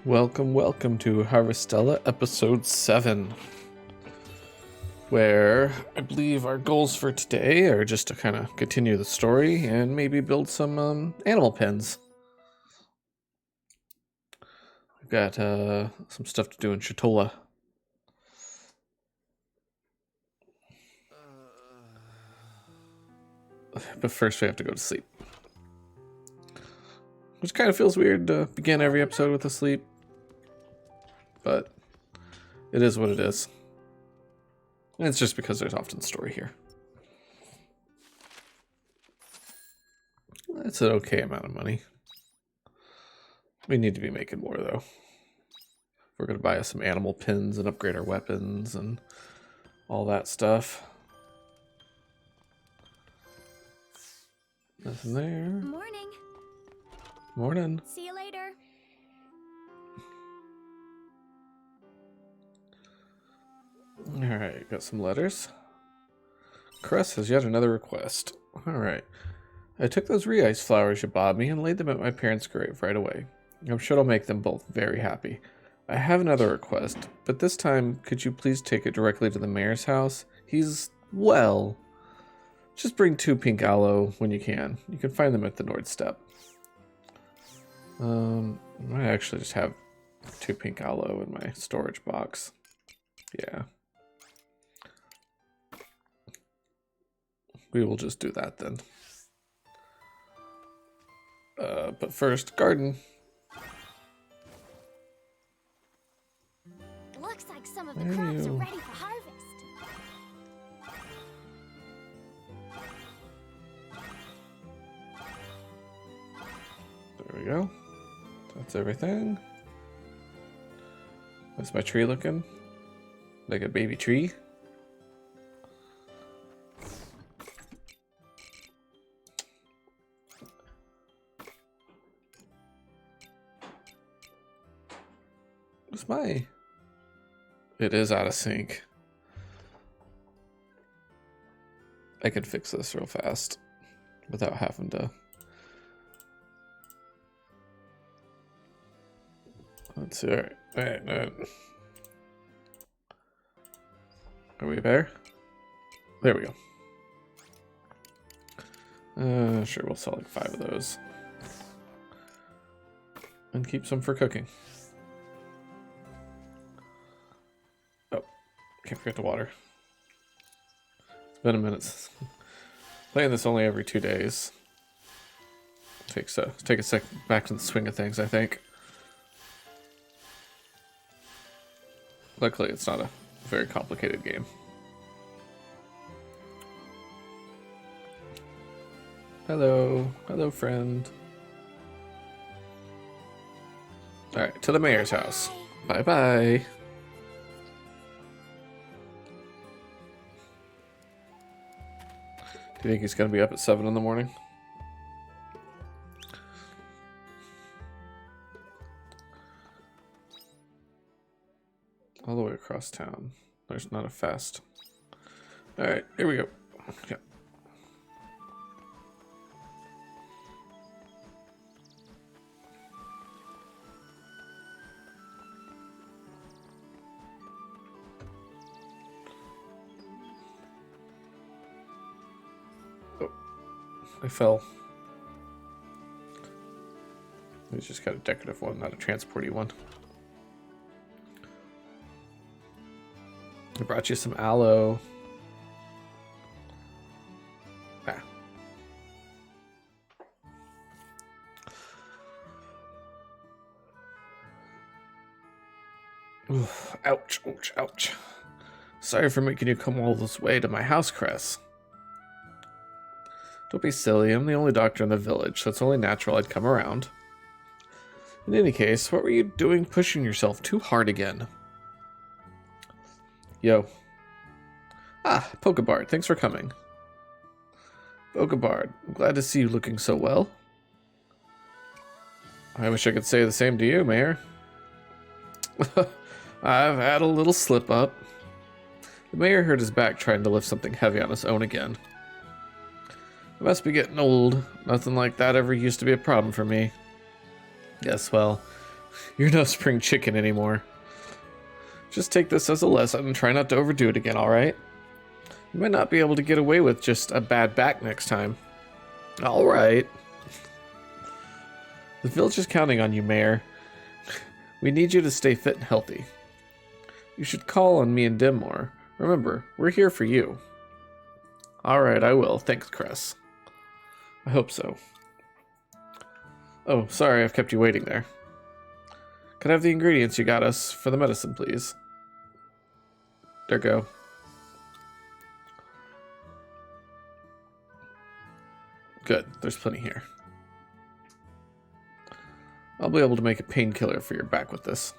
Welcome to Harvestella episode 7, where I believe our goals for today are just to kind of continue the story and maybe build some animal pens. We've got some stuff to do in Shatola. But first we have to go to sleep. Which kind of feels weird to begin every episode with a sleep. But it is what it is. And it's just because there's often story here. It's an okay amount of money. We need to be making more though. We're going to buy us some animal pins and upgrade our weapons and all that stuff. Nothing there. Morning. Morning. See you later. Alright, got some letters. Cress has yet another request. Alright. I took those re-ice flowers you bought me and laid them at my parents' grave right away. I'm sure it'll make them both very happy. I have another request, but this time, could you please take it directly to the mayor's house? He's, well, just bring 2 pink aloe when you can. You can find them at the North Step. I actually just have 2 pink aloe in my storage box. Yeah. We will just do that then. But first, garden. Looks like some of the crops are ready for harvest. There we go. That's everything. How's my tree looking? Like a baby tree? What's my... It is out of sync. I could fix this real fast without having to... Let's see. Alright. Are we there? There we go. Sure, we'll sell like 5 of those. And keep some for cooking. Oh, can't forget to water. It's been a minute. Playing this only every 2 days. Take a sec back to the swing of things, I think. Luckily, it's not a very complicated game. Hello. Hello, friend. Alright, to the mayor's house. Bye-bye. Do you think he's going to be up at 7 in the morning? All the way across town. There's not a fast. Alright, here we go. Yeah. Oh, I fell. It's just got a decorative one, not a transporty one. I brought you some aloe. Ah. Oof, ouch, ouch, ouch. Sorry for making you come all this way to my house, Cress. Don't be silly, I'm the only doctor in the village, so it's only natural I'd come around. In any case, what were you doing pushing yourself too hard again? Yo. Ah, Pokebard, thanks for coming. Pokebard, I'm glad to see you looking so well. I wish I could say the same to you, Mayor. I've had a little slip up. The mayor hurt his back trying to lift something heavy on his own again. I must be getting old. Nothing like that ever used to be a problem for me. Yes, well, You're no spring chicken anymore. Just take this as a lesson and try not to overdo it again, alright? You might not be able to get away with just a bad back next time. Alright. The village is counting on you, Mayor. We need you to stay fit and healthy. You should call on me and Dim more. Remember, we're here for you. Alright, I will. Thanks, Cress. I hope so. Oh, sorry I've kept you waiting there. Could I have the ingredients you got us for the medicine, please? There go. Good, there's plenty here. I'll be able to make a painkiller for your back with this.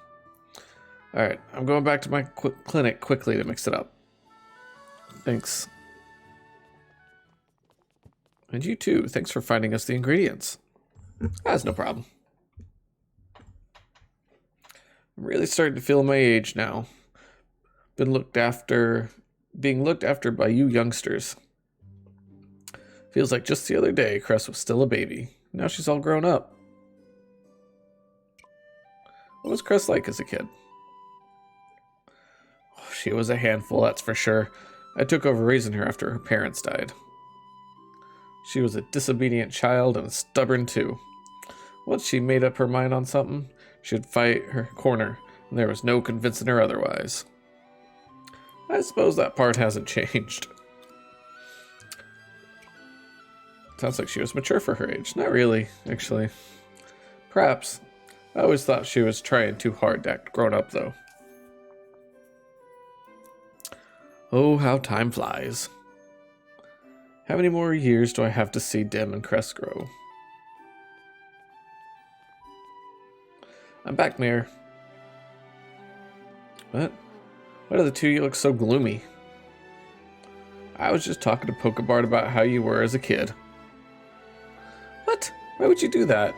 Alright, I'm going back to my clinic quickly to mix it up. Thanks. And you too, thanks for finding us the ingredients. That's no problem. I'm really starting to feel my age now. Being looked after by you youngsters. Feels like just the other day, Cress was still a baby. Now she's all grown up. What was Cress like as a kid? Oh, she was a handful, that's for sure. I took over raising her after her parents died. She was a disobedient child and stubborn too. Once she made up her mind on something, she'd fight her corner, and there was no convincing her otherwise. I suppose that part hasn't changed. Sounds like she was mature for her age. Not really, actually. Perhaps. I always thought she was trying too hard to act grown up, though. Oh, how time flies. How many more years do I have to see Dim and Cress grow? I'm back, Mayor. What? Why do the two of you look so gloomy? I was just talking to Pokebart about how you were as a kid. What? Why would you do that?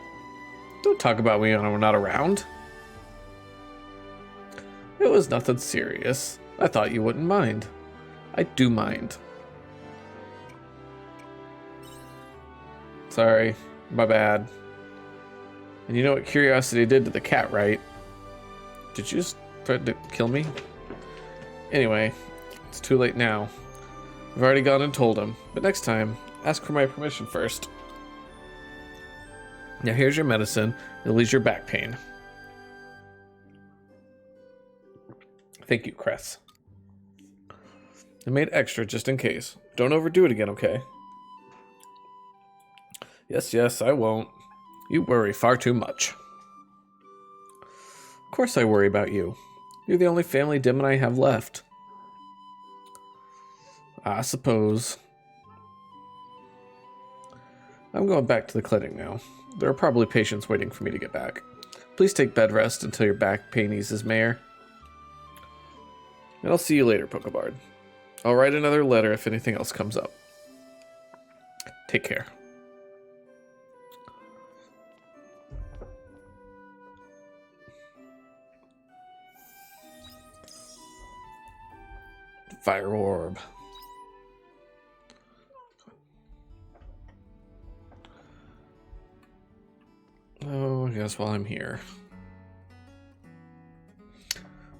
Don't talk about me when I'm not around. It was nothing serious. I thought you wouldn't mind. I do mind. Sorry, my bad. And you know what curiosity did to the cat, right? Did you just try to kill me? Anyway, it's too late now. I've already gone and told him, but next time, ask for my permission first. Now here's your medicine. It'll ease your back pain. Thank you, Cress. I made extra just in case. Don't overdo it again, okay? Yes, I won't. You worry far too much. Of course I worry about you. You're the only family Dim and I have left. I suppose. I'm going back to the clinic now. There are probably patients waiting for me to get back. Please take bed rest until your back pain eases, Mayor. And I'll see you later, Pokebard. I'll write another letter if anything else comes up. Take care. Fire orb. Oh, I guess while I'm here.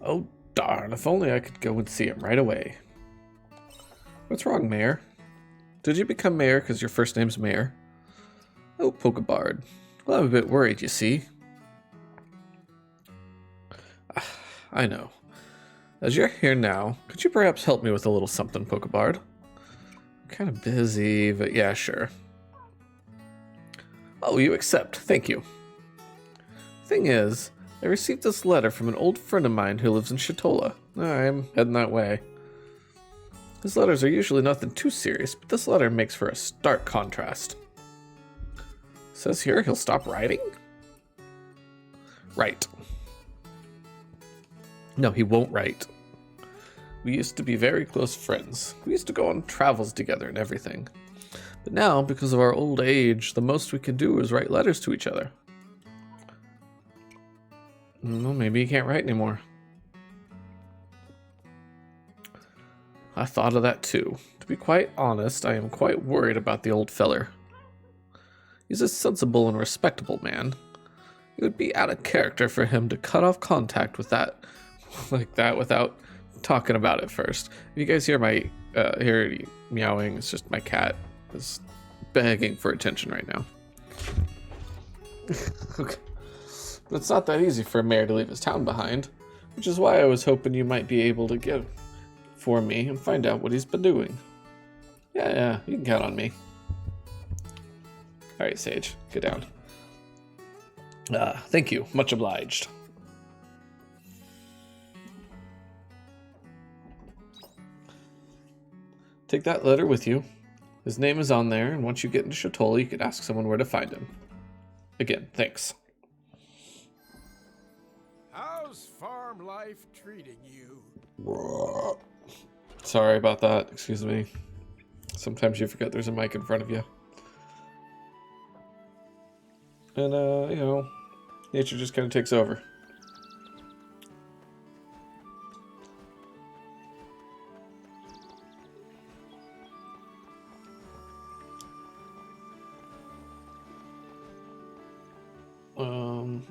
Oh, darn. If only I could go and see him right away. What's wrong, Mayor? Did you become Mayor because your first name's Mayor? Oh, Pokebard. Well, I'm a bit worried, you see. I know. As you're here now, could you perhaps help me with a little something, Pokebard? I'm kind of busy, but yeah, sure. Oh, you accept. Thank you. Thing is, I received this letter from an old friend of mine who lives in Shatola. I'm heading that way. His letters are usually nothing too serious, but this letter makes for a stark contrast. It says here he'll stop writing? Right. No, he won't write. We used to be very close friends. We used to go on travels together and everything. But now, because of our old age, the most we can do is write letters to each other. Well, maybe he can't write anymore. I thought of that too. To be quite honest, I am quite worried about the old feller. He's a sensible and respectable man. It would be out of character for him to cut off contact with that, like that, without talking about it first. If you guys hear my hear meowing, it's just my cat is begging for attention right now. Okay. But it's not that easy for a mayor to leave his town behind, which is why I was hoping you might be able to give for me and find out what he's been doing. Yeah, you can count on me. Alright, Sage, get down. Thank you, much obliged. Take that letter with you. His name is on there, and once you get into Shatola, you can ask someone where to find him. Again, thanks. How's farm life treating you? Sorry about that, excuse me. Sometimes you forget there's a mic in front of you. And, you know, nature just kind of takes over.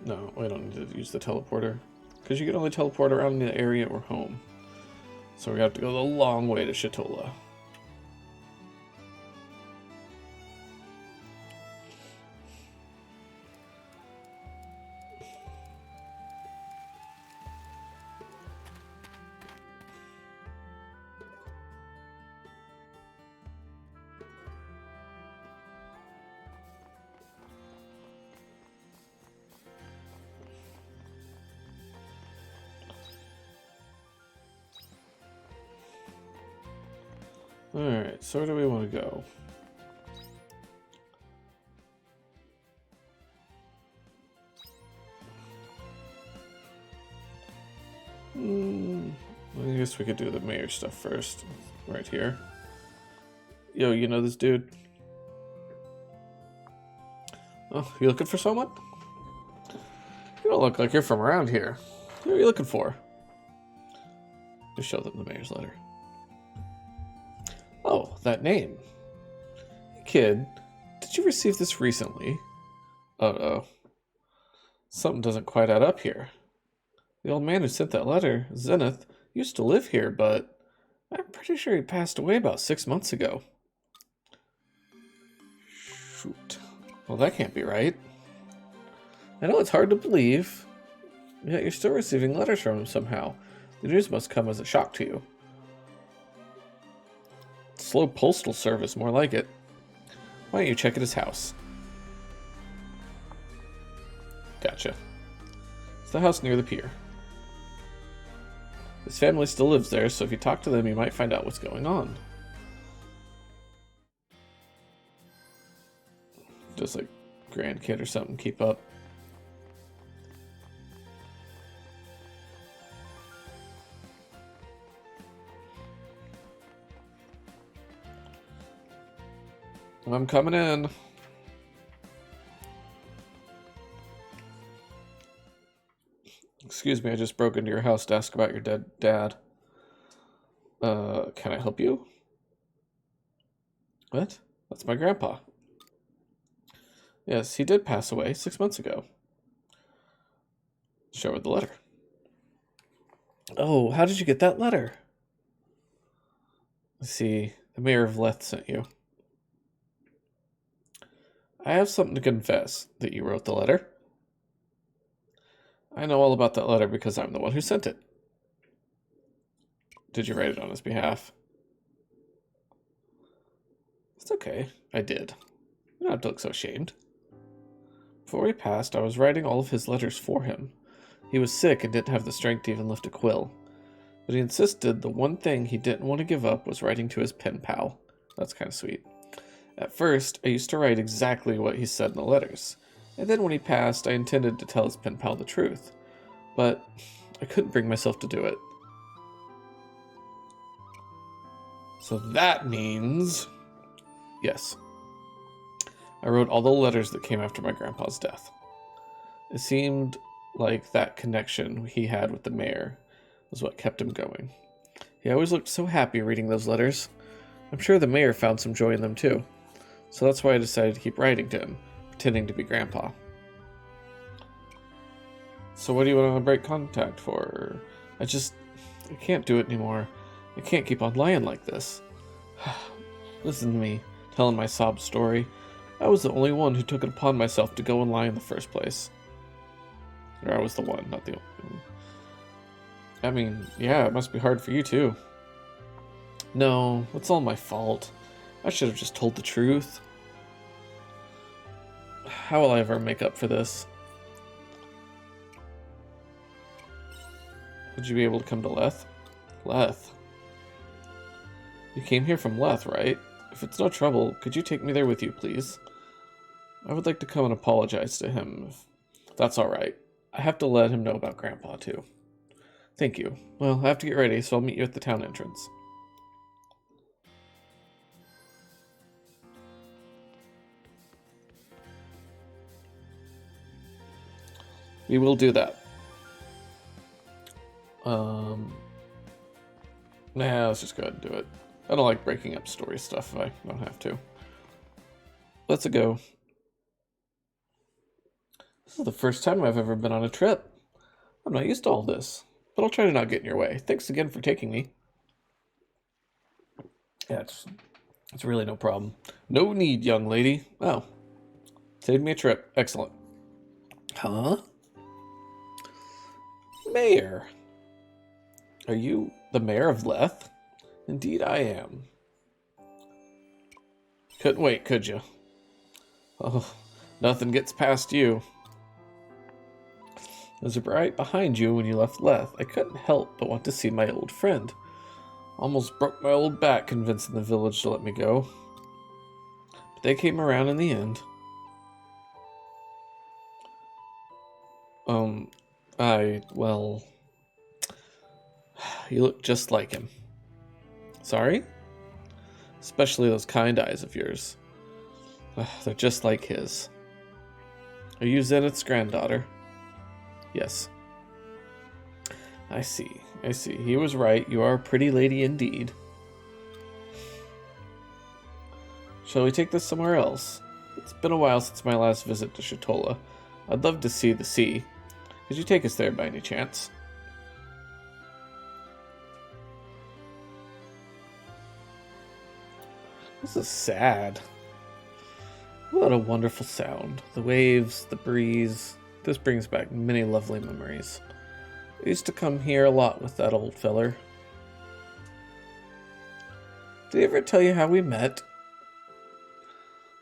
No, we don't need to use the teleporter. Because you can only teleport around the area we're home. So we have to go the long way to Shatola. Alright, so where do we want to go? I guess we could do the mayor stuff first. Right here. Yo, you know this dude? Oh, you looking for someone? You don't look like you're from around here. Who are you looking for? Just show them the mayor's letter. Oh, that name. Hey, kid, did you receive this recently? Uh-oh. Something doesn't quite add up here. The old man who sent that letter, Zenith, used to live here, but I'm pretty sure he passed away about 6 months ago. Shoot. Well, that can't be right. I know it's hard to believe, yet you're still receiving letters from him somehow. The news must come as a shock to you. Slow postal service, more like it. Why don't you check at his house? Gotcha. It's the house near the pier. His family still lives there, so if you talk to them, you might find out what's going on. Just like grandkid or something, keep up. I'm coming in. Excuse me, I just broke into your house to ask about your dead dad. Can I help you? What? That's my grandpa. Yes, he did pass away 6 months ago. Show her the letter. Oh, how did you get that letter? Let's see, the mayor of Leth sent you. I have something to confess, that you wrote the letter. I know all about that letter because I'm the one who sent it. Did you write it on his behalf? It's okay, I did. You don't have to look so ashamed. Before he passed, I was writing all of his letters for him. He was sick and didn't have the strength to even lift a quill. But he insisted the one thing he didn't want to give up was writing to his pen pal. That's kind of sweet. At first, I used to write exactly what he said in the letters, and then when he passed, I intended to tell his pen pal the truth. But I couldn't bring myself to do it. So that means... Yes. I wrote all the letters that came after my grandpa's death. It seemed like that connection he had with the mayor was what kept him going. He always looked so happy reading those letters. I'm sure the mayor found some joy in them too. So that's why I decided to keep writing to him, pretending to be Grandpa. So what do you want to break contact for? I can't do it anymore. I can't keep on lying like this. Listen to me, telling my sob story. I was the only one who took it upon myself to go and lie in the first place. Or I was the one, not the only one. I mean, yeah, it must be hard for you too. No, it's all my fault. I should have just told the truth. How will I ever make up for this? Would you be able to come to Leth? Leth? You came here from Leth, right? If it's no trouble, could you take me there with you, please? I would like to come and apologize to him, if that's alright. I have to let him know about Grandpa, too. Thank you. Well, I have to get ready, so I'll meet you at the town entrance. We will do that. Nah, let's just go ahead and do it. I don't like breaking up story stuff if I don't have to. Let's go. This is the first time I've ever been on a trip. I'm not used to all this, but I'll try to not get in your way. Thanks again for taking me. Yeah, it's really no problem. No need, young lady. Oh, saved me a trip. Excellent. Huh? Mayor. Are you the mayor of Leth? Indeed I am. Couldn't wait, could you? Oh, nothing gets past you. I was right behind you when you left Leth. I couldn't help but want to see my old friend. Almost broke my old back convincing the village to let me go. But they came around in the end. Well... You look just like him. Sorry? Especially those kind eyes of yours. They're just like his. Are you Zenith's granddaughter? Yes. I see. He was right. You are a pretty lady indeed. Shall we take this somewhere else? It's been a while since my last visit to Shatola. I'd love to see the sea. Could you take us there by any chance? This is sad. What a wonderful sound. The waves, the breeze. This brings back many lovely memories. I used to come here a lot with that old feller. Did he ever tell you how we met?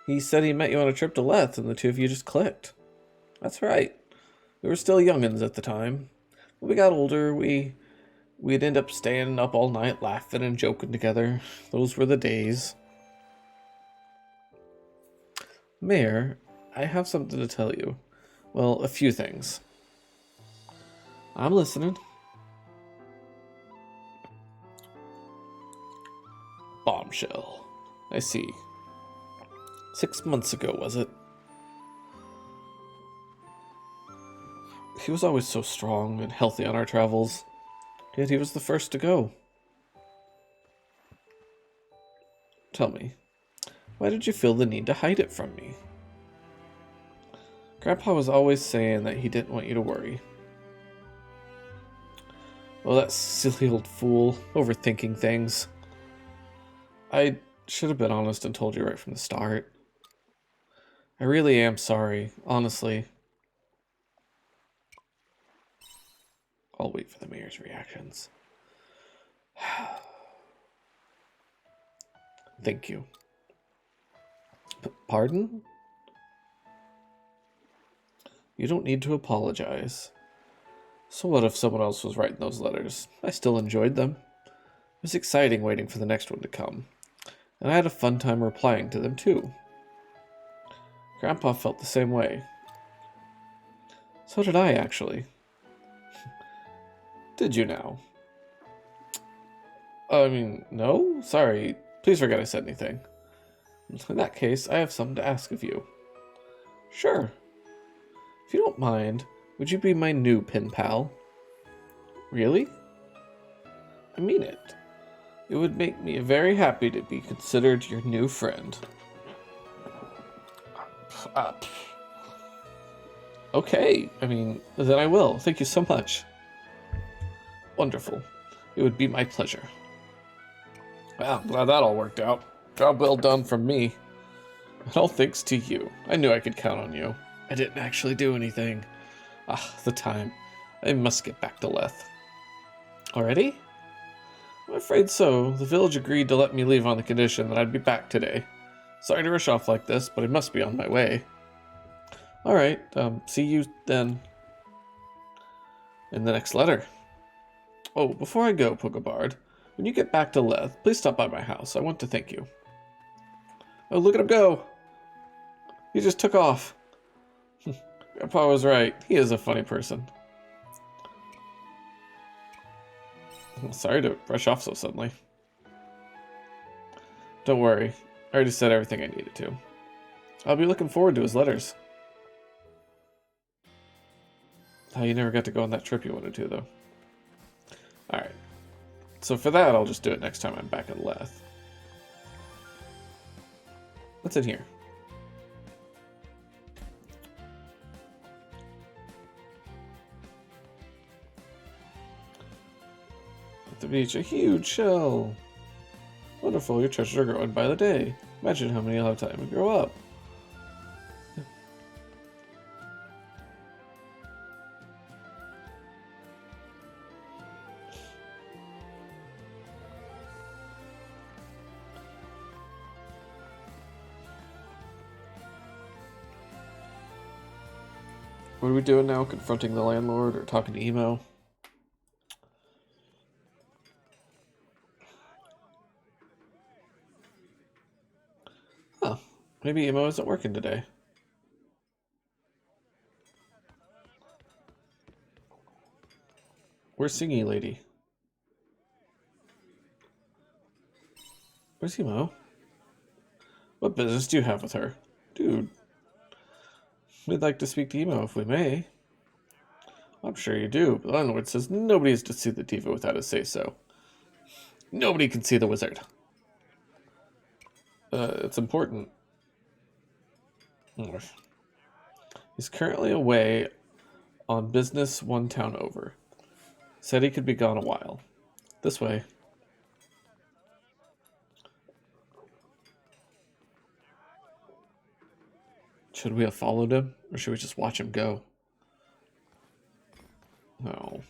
He said he met you on a trip to Leth and the two of you just clicked. That's right. We were still young'uns at the time. When we got older, we'd end up staying up all night laughing and joking together. Those were the days. Mayor, I have something to tell you. Well, a few things. I'm listening. Bombshell. I see. 6 months ago, was it? He was always so strong and healthy on our travels. Yet he was the first to go. Tell me, why did you feel the need to hide it from me? Grandpa was always saying that he didn't want you to worry. Oh, that silly old fool, overthinking things. I should have been honest and told you right from the start. I really am sorry, honestly. I'll wait for the mayor's reactions. Thank you. Pardon? You don't need to apologize. So what if someone else was writing those letters? I still enjoyed them. It was exciting waiting for the next one to come. And I had a fun time replying to them too. Grandpa felt the same way. So did I, actually. Did you now? I mean, no? Sorry. Please forget I said anything. In that case, I have something to ask of you. Sure. If you don't mind, would you be my new pen pal? Really? I mean it. It would make me very happy to be considered your new friend. Okay, I mean, then I will. Thank you so much. Wonderful. It would be my pleasure. Well, glad that all worked out. Job well done from me. And all thanks to you. I knew I could count on you. I didn't actually do anything. Ah, the time. I must get back to Leth. Already? I'm afraid so. The village agreed to let me leave on the condition that I'd be back today. Sorry to rush off like this, but I must be on my way. Alright, see you then. In the next letter. Oh, before I go, Pokebard, when you get back to Leth, please stop by my house. I want to thank you. Oh, look at him go! He just took off. Grandpa was right. He is a funny person. Sorry to rush off so suddenly. Don't worry. I already said everything I needed to. I'll be looking forward to his letters. Oh, you never got to go on that trip you wanted to, though. Alright. So for that, I'll just do it next time I'm back in Leth. What's in here? At the beach, a huge shell. Wonderful, your treasures are growing by the day. Imagine how many you'll have time to grow up. What are we doing now? Confronting the landlord or talking to Emo? Huh. Maybe Emo isn't working today. Where's Singy Lady? Where's Emo? What business do you have with her? Dude. We'd like to speak to Emo if we may. I'm sure you do, but the landlord says nobody is to see the diva without a say-so. Nobody can see the wizard. It's important. He's currently away on business one town over. Said he could be gone a while. This way. Should we have followed him, or should we just watch him go? No.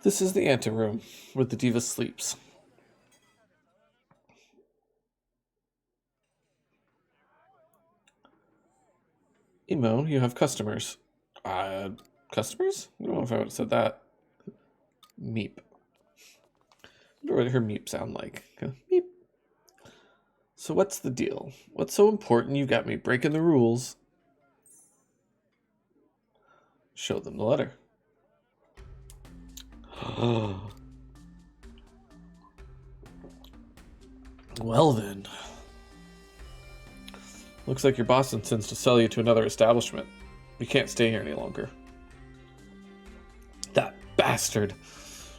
This is the anteroom, where the diva sleeps. Emo, you have customers. Customers? I don't know if I would have said that. Meep. I wonder what her meep sound like. Meep. So what's the deal? What's so important you got me breaking the rules? Show them the letter. Well then. Looks like your boss intends to sell you to another establishment. You can't stay here any longer. That bastard!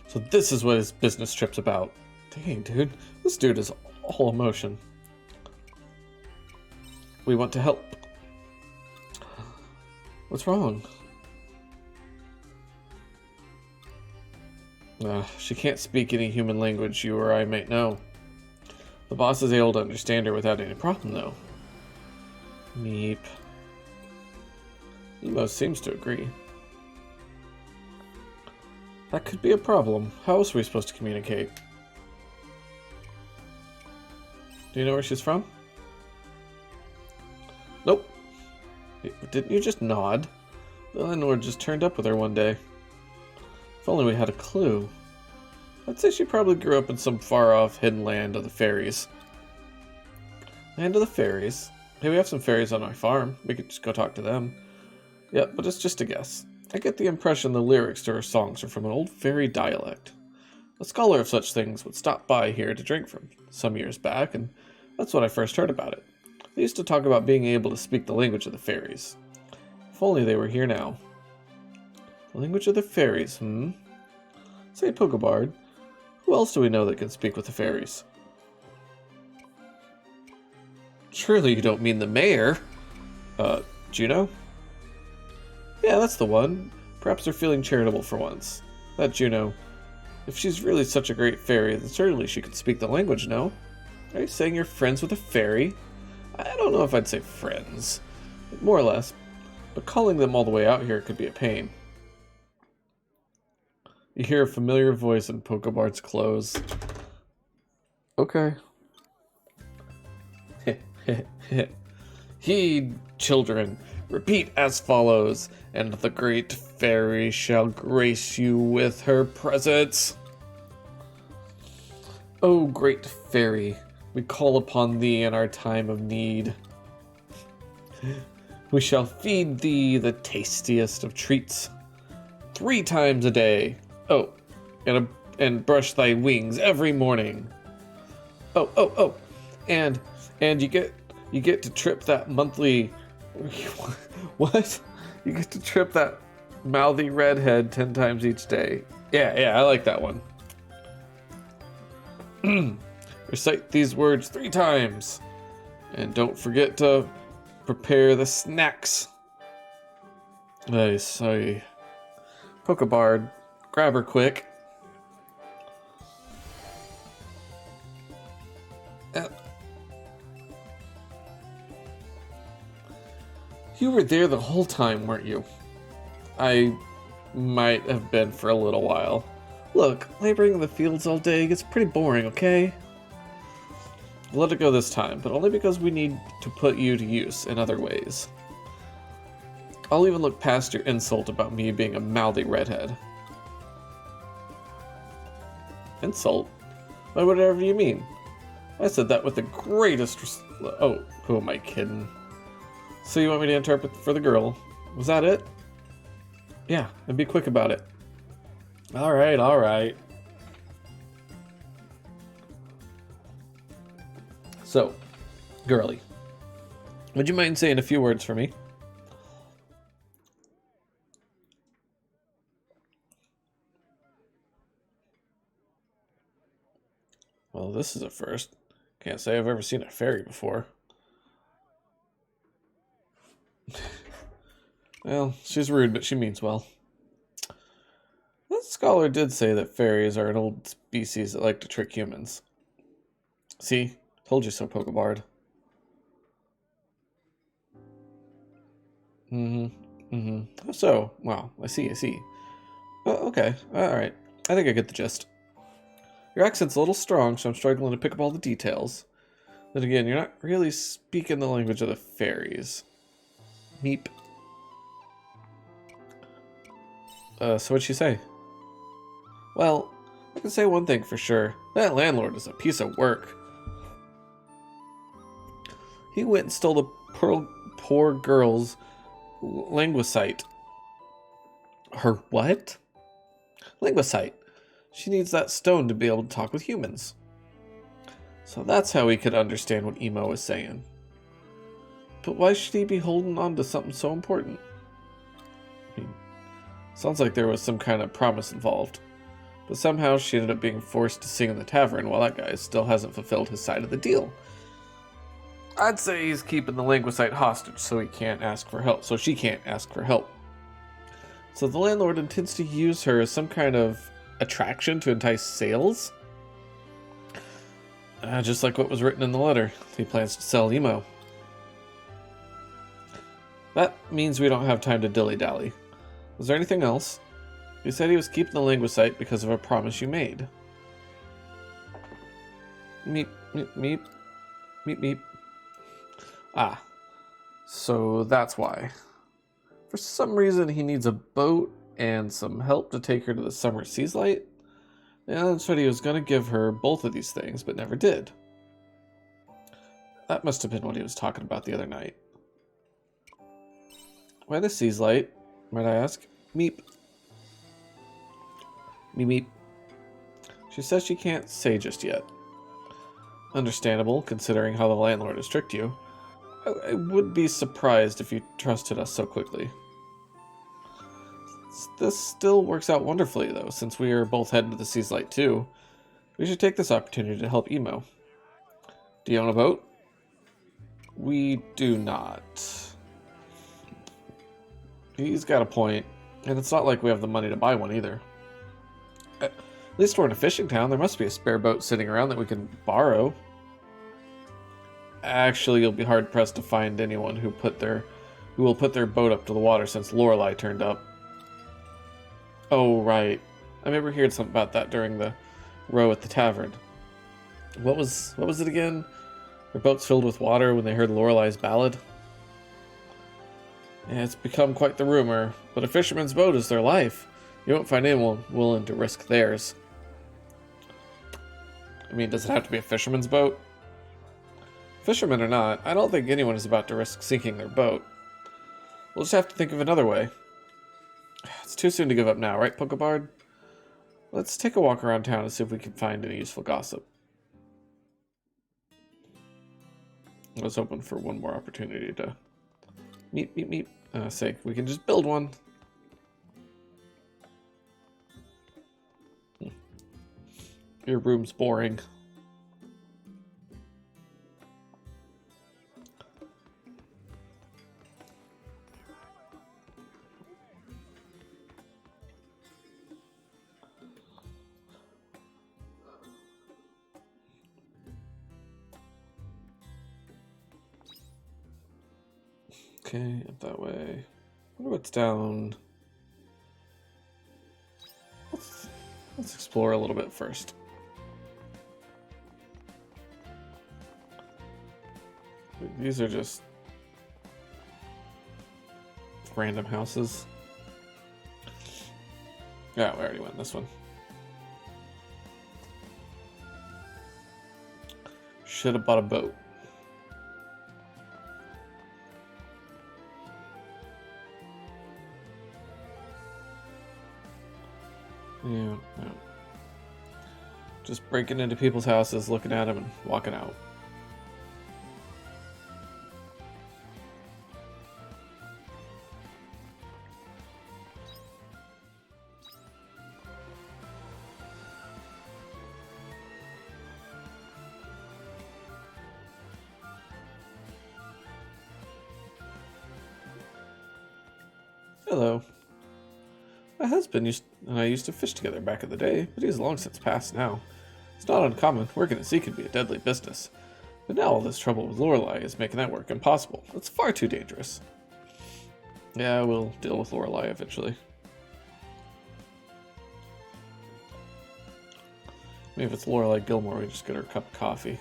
So this is what his business trip's about. Dang, dude. This dude is all emotion. We want to help. What's wrong? She can't speak any human language you or I might know. The boss is able to understand her without any problem, though. Meep. Emo seems to agree. That could be a problem. How else are we supposed to communicate? Do you know where she's from? Nope. Didn't you just nod? The landlord just turned up with her one day. If only we had a clue. I'd say she probably grew up in some far-off hidden land of the fairies. Land of the fairies? Hey, we have some fairies on our farm. We could just go talk to them. Yeah, but it's just a guess. I get the impression the lyrics to her songs are from an old fairy dialect. A scholar of such things would stop by here to drink from some years back, and that's when I first heard about it. They used to talk about being able to speak the language of the fairies. If only they were here now. The language of the fairies, Say, Pokebard, who Who else do we know that can speak with the fairies? Surely you don't mean the mayor? Juno? Yeah, that's the one. Perhaps they're feeling charitable for once. That Juno. If she's really such a great fairy, then certainly she could speak the language, no? Are you saying you're friends with a fairy? I don't know if I'd say friends. More or less. But calling them all the way out here could be a pain. You hear a familiar voice in Pokebard's clothes. Okay. Heed, children. Repeat as follows, and the great fairy shall grace you with her presence. O great fairy, we call upon thee in our time of need. We shall feed thee the tastiest of treats 3 times a day. Oh, and brush thy wings every morning. Oh, and you get to trip that monthly. What? You get to trip that mouthy redhead 10 times each day. Yeah, I like that one. Recite these words 3 times. And don't forget to prepare the snacks. Nice. Pokebard, grab her quick. You were there the whole time, weren't you? I might have been for a little while. Look, laboring in the fields all day gets pretty boring, okay? We'll let it go this time, but only because we need to put you to use in other ways. I'll even look past your insult about me being a mouthy redhead. Insult? By whatever you mean. I said that with the greatest oh, who am I kidding? So you want me to interpret for the girl? Was that it? Yeah, and be quick about it. All right. So, girly, would you mind saying a few words for me? Well, this is a first. Can't say I've ever seen a fairy before. Well, she's rude, but she means well. That scholar did say that fairies are an old species that like to trick humans. See? Told you so, Pokebard. So, wow, I see. Oh, okay, alright. I think I get the gist. Your accent's a little strong, so I'm struggling to pick up all the details. Then again, you're not really speaking the language of the fairies. Meep. So what'd she say? Well, I can say one thing for sure. That landlord is a piece of work. He went and stole the poor girl's linguicite. Her what? Linguicite. She needs that stone to be able to talk with humans. So that's how he could understand what Emo was saying. But why should he be holding on to something so important? Sounds like there was some kind of promise involved. But somehow she ended up being forced to sing in the tavern while that guy still hasn't fulfilled his side of the deal. I'd say he's keeping the linguicite hostage so he can't ask for help, so she can't ask for help. So the landlord intends to use her as some kind of attraction to entice sales? Just like what was written in the letter. He plans to sell Emo. That means we don't have time to dilly-dally. Was there anything else? He said he was keeping the linguicite because of a promise you made. Meep, meep, meep. Meep, meep. Ah. So that's why. For some reason he needs a boat and some help to take her to the summer seas light. And said he was going to give her both of these things, but never did. That must have been what he was talking about the other night. Why the seas light, might I ask? Meep. Meep, meep. She says she can't say just yet. Understandable, considering how the landlord has tricked you. I would be surprised if you trusted us so quickly. This still works out wonderfully, though, since we are both heading to the seas light too. We should take this opportunity to help Emo. Do you own a boat? We do not. He's got a point, and it's not like we have the money to buy one either. At least we're in a fishing town. There must be a spare boat sitting around that we can borrow. Actually, you'll be hard-pressed to find anyone who will put their boat up to the water since Lorelei turned up. Oh, right. I remember hearing something about that during the row at the tavern. What was it again? Their boats filled with water when they heard Lorelei's ballad? Yeah, it's become quite the rumor, but a fisherman's boat is their life. You won't find anyone willing to risk theirs. I mean, does it have to be a fisherman's boat? Fishermen or not, I don't think anyone is about to risk sinking their boat. We'll just have to think of another way. It's too soon to give up now, right, Pokebard? Let's take a walk around town and see if we can find any useful gossip. I was hoping for one more opportunity to meet. Say, we can just build one. Your room's boring. Okay, up that way. I wonder what's down. Let's explore a little bit first. These are just random houses. Yeah, we already went this one. Should have bought a boat. Yeah. Just breaking into people's houses, looking at them, and walking out. Hello. My husband and I used to fish together back in the day, but he's long since passed now. It's not uncommon. Working at sea can be a deadly business. But now all this trouble with Lorelei is making that work impossible. It's far too dangerous. Yeah, we'll deal with Lorelei eventually. Maybe if it's Lorelei Gilmore, we just get her a cup of coffee.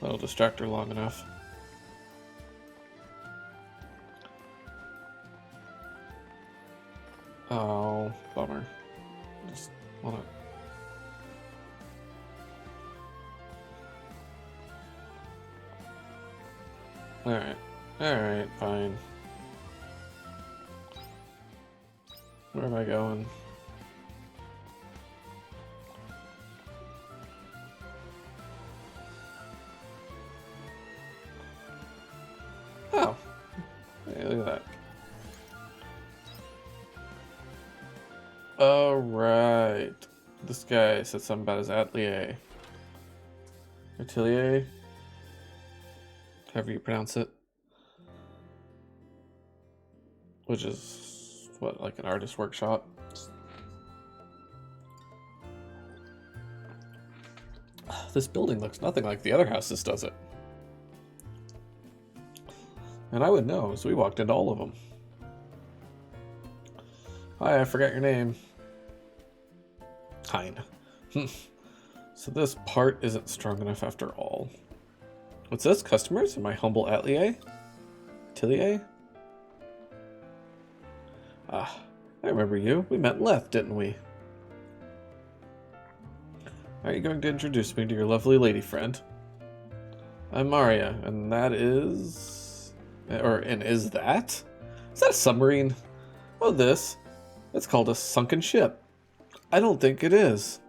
That'll distract her long enough. Oh, bummer. Just wanna... Alright, fine. Where am I going? Oh. Hey, look at that. Alright. This guy said something about his atelier. Atelier? However you pronounce it. Which is, what, like an artist workshop? This building looks nothing like the other houses, does it? And I would know, as we walked into all of them. Hi, I forgot your name. Hein. So this part isn't strong enough after all. What's this? Customers in my humble atelier? Atelier? Ah, I remember you. We met and left, didn't we? Are you going to introduce me to your lovely lady friend? I'm Maria, and that is... and is that? Is that a submarine? Oh, this. It's called a sunken ship. I don't think it is.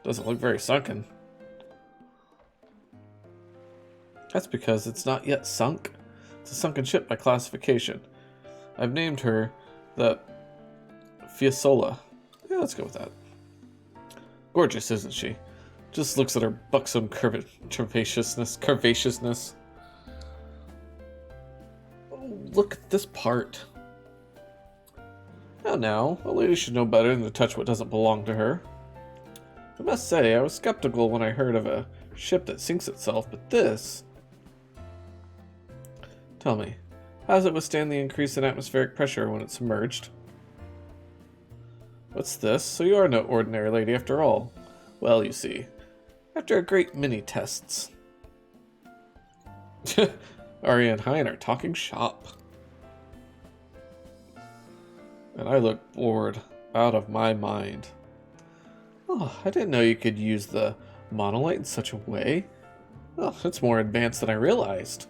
Doesn't look very sunken. That's because it's not yet sunk. It's a sunken ship by classification. I've named her the Fiasola. Yeah, let's go with that. Gorgeous, isn't she? Just looks at her buxom curvaceousness. Oh, look at this part. Now, a lady should know better than to touch what doesn't belong to her. I must say, I was skeptical when I heard of a ship that sinks itself, but this... Tell me, how does it withstand the increase in atmospheric pressure when it's submerged? What's this? So you are no ordinary lady after all. Well, you see, after a great many tests... Arya and Hein are talking shop. And I look bored out of my mind. Oh, I didn't know you could use the monolite in such a way. Oh, it's more advanced than I realized.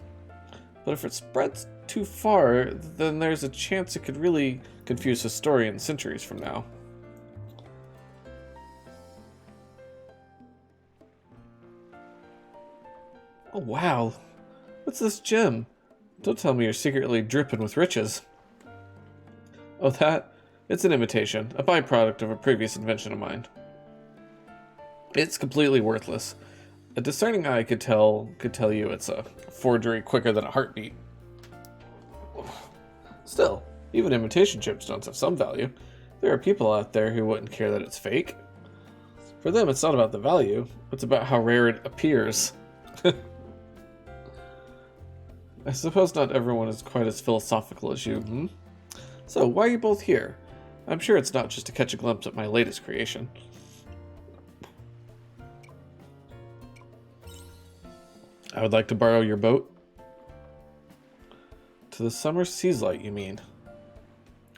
But if it spreads too far, then there's a chance it could really confuse historians centuries from now. Oh wow, what's this gem? Don't tell me you're secretly dripping with riches. Oh, that? It's an imitation, a byproduct of a previous invention of mine. It's completely worthless. A discerning eye could tell you it's a forgery quicker than a heartbeat. Still, even imitation chips don't have some value. There are people out there who wouldn't care that it's fake. For them, it's not about the value, it's about how rare it appears. I suppose not everyone is quite as philosophical as you, hmm? So, why are you both here? I'm sure it's not just to catch a glimpse at my latest creation. I would like to borrow your boat. To the summer seas light, you mean?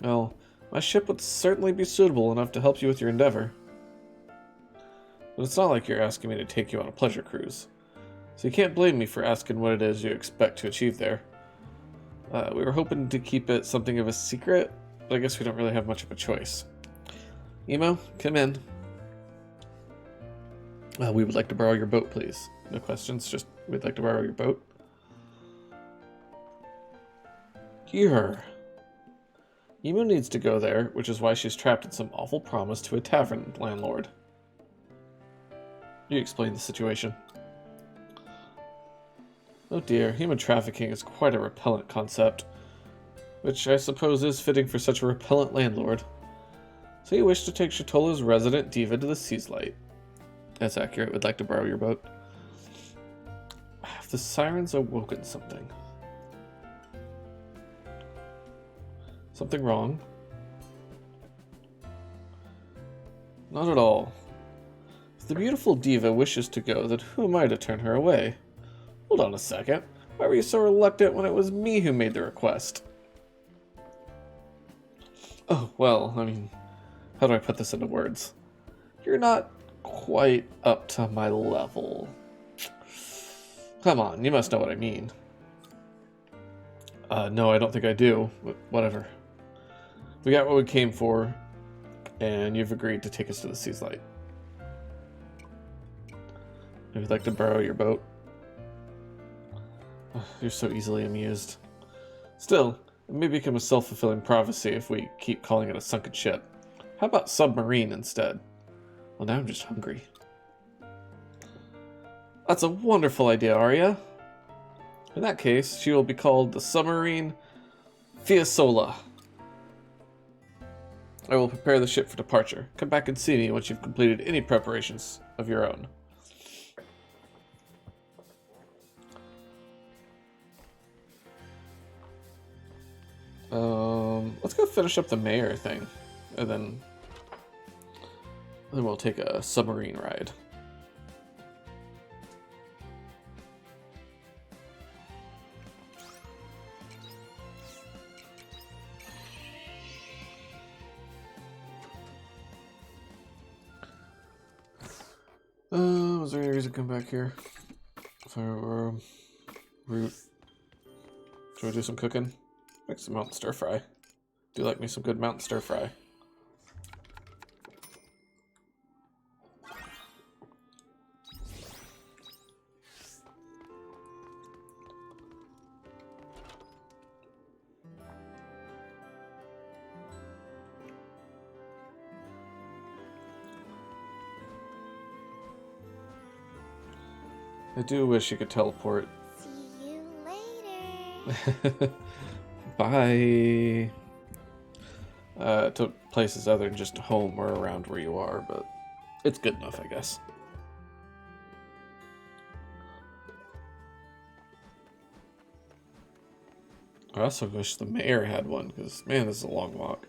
Well, my ship would certainly be suitable enough to help you with your endeavor. But it's not like you're asking me to take you on a pleasure cruise. So you can't blame me for asking what it is you expect to achieve there. We were hoping to keep it something of a secret, but I guess we don't really have much of a choice. Emo, come in. We would like to borrow your boat, please. No questions, just we'd like to borrow your boat. Here. Emo needs to go there, which is why she's trapped in some awful promise to a tavern landlord. You explain the situation. Oh dear, human trafficking is quite a repellent concept, which I suppose is fitting for such a repellent landlord. So you wish to take Shatola's resident diva to the sea's light. That's accurate. Would like to borrow your boat. Have the sirens awoken something? Something wrong? Not at all. If the beautiful diva wishes to go, then who am I to turn her away? Hold on a second. Why were you so reluctant when it was me who made the request? Oh, well, I mean, how do I put this into words? You're not quite up to my level. Come on, you must know what I mean. No, I don't think I do, but whatever. We got what we came for, and you've agreed to take us to the sea's light. If you'd like to borrow your boat. You're so easily amused. Still, it may become a self-fulfilling prophecy if we keep calling it a sunken ship. How about submarine instead? Well, now I'm just hungry. That's a wonderful idea, Arya. In that case, she will be called the Submarine Fiasola. I will prepare the ship for departure. Come back and see me once you've completed any preparations of your own. Let's go finish up the mayor thing, and then we'll take a submarine ride. Was there any reason to come back here? So, root. Should I do some cooking? Make some mountain stir fry. Do like me some good mountain stir fry. I do wish you could teleport. See you later. Bye. To places other than just home or around where you are, but it's good enough, I guess. I also wish the mayor had one, because, man, this is a long walk.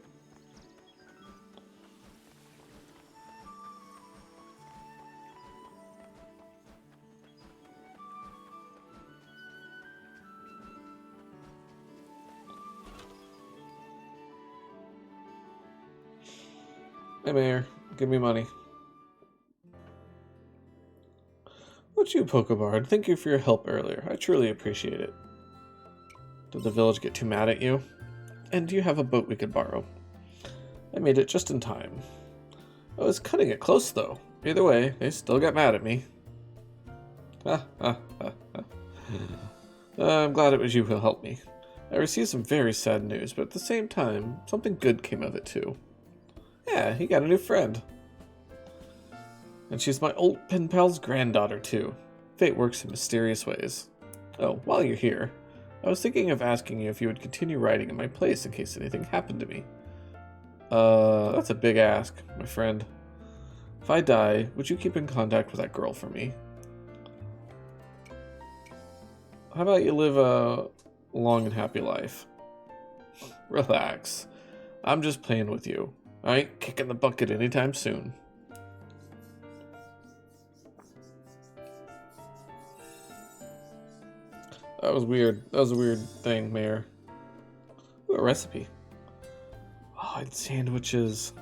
Hey, Mayor, give me money. What's you, Pokebard? Thank you for your help earlier. I truly appreciate it. Did the village get too mad at you? And do you have a boat we could borrow? I made it just in time. I was cutting it close, though. Either way, they still got mad at me. I'm glad it was you who helped me. I received some very sad news, but at the same time, something good came of it, too. Yeah, he got a new friend. And she's my old pen pal's granddaughter, too. Fate works in mysterious ways. Oh, while you're here, I was thinking of asking you if you would continue writing in my place in case anything happened to me. That's a big ask, my friend. If I die, would you keep in contact with that girl for me? How about you live a long and happy life? Relax. I'm just playing with you. I ain't kicking the bucket anytime soon. That was weird. That was a weird thing, Mayor. Ooh, a recipe. Oh, and sandwiches.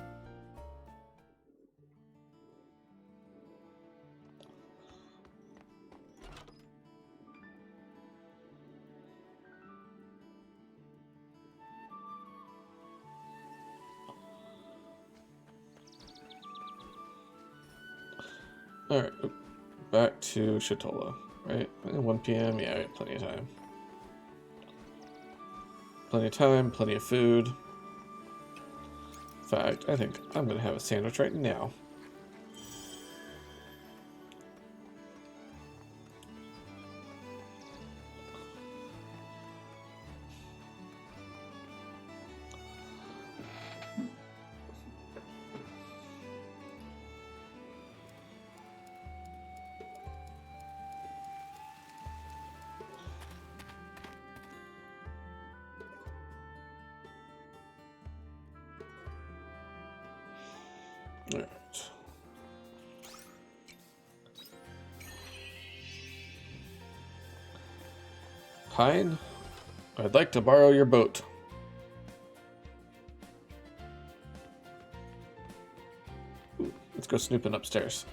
Alright, back to Shatola, right? 1 p.m., yeah, we have plenty of time. Plenty of time, plenty of food. In fact, I think I'm gonna have a sandwich right now. Alright. Pine, I'd like to borrow your boat. Ooh, let's go snooping upstairs.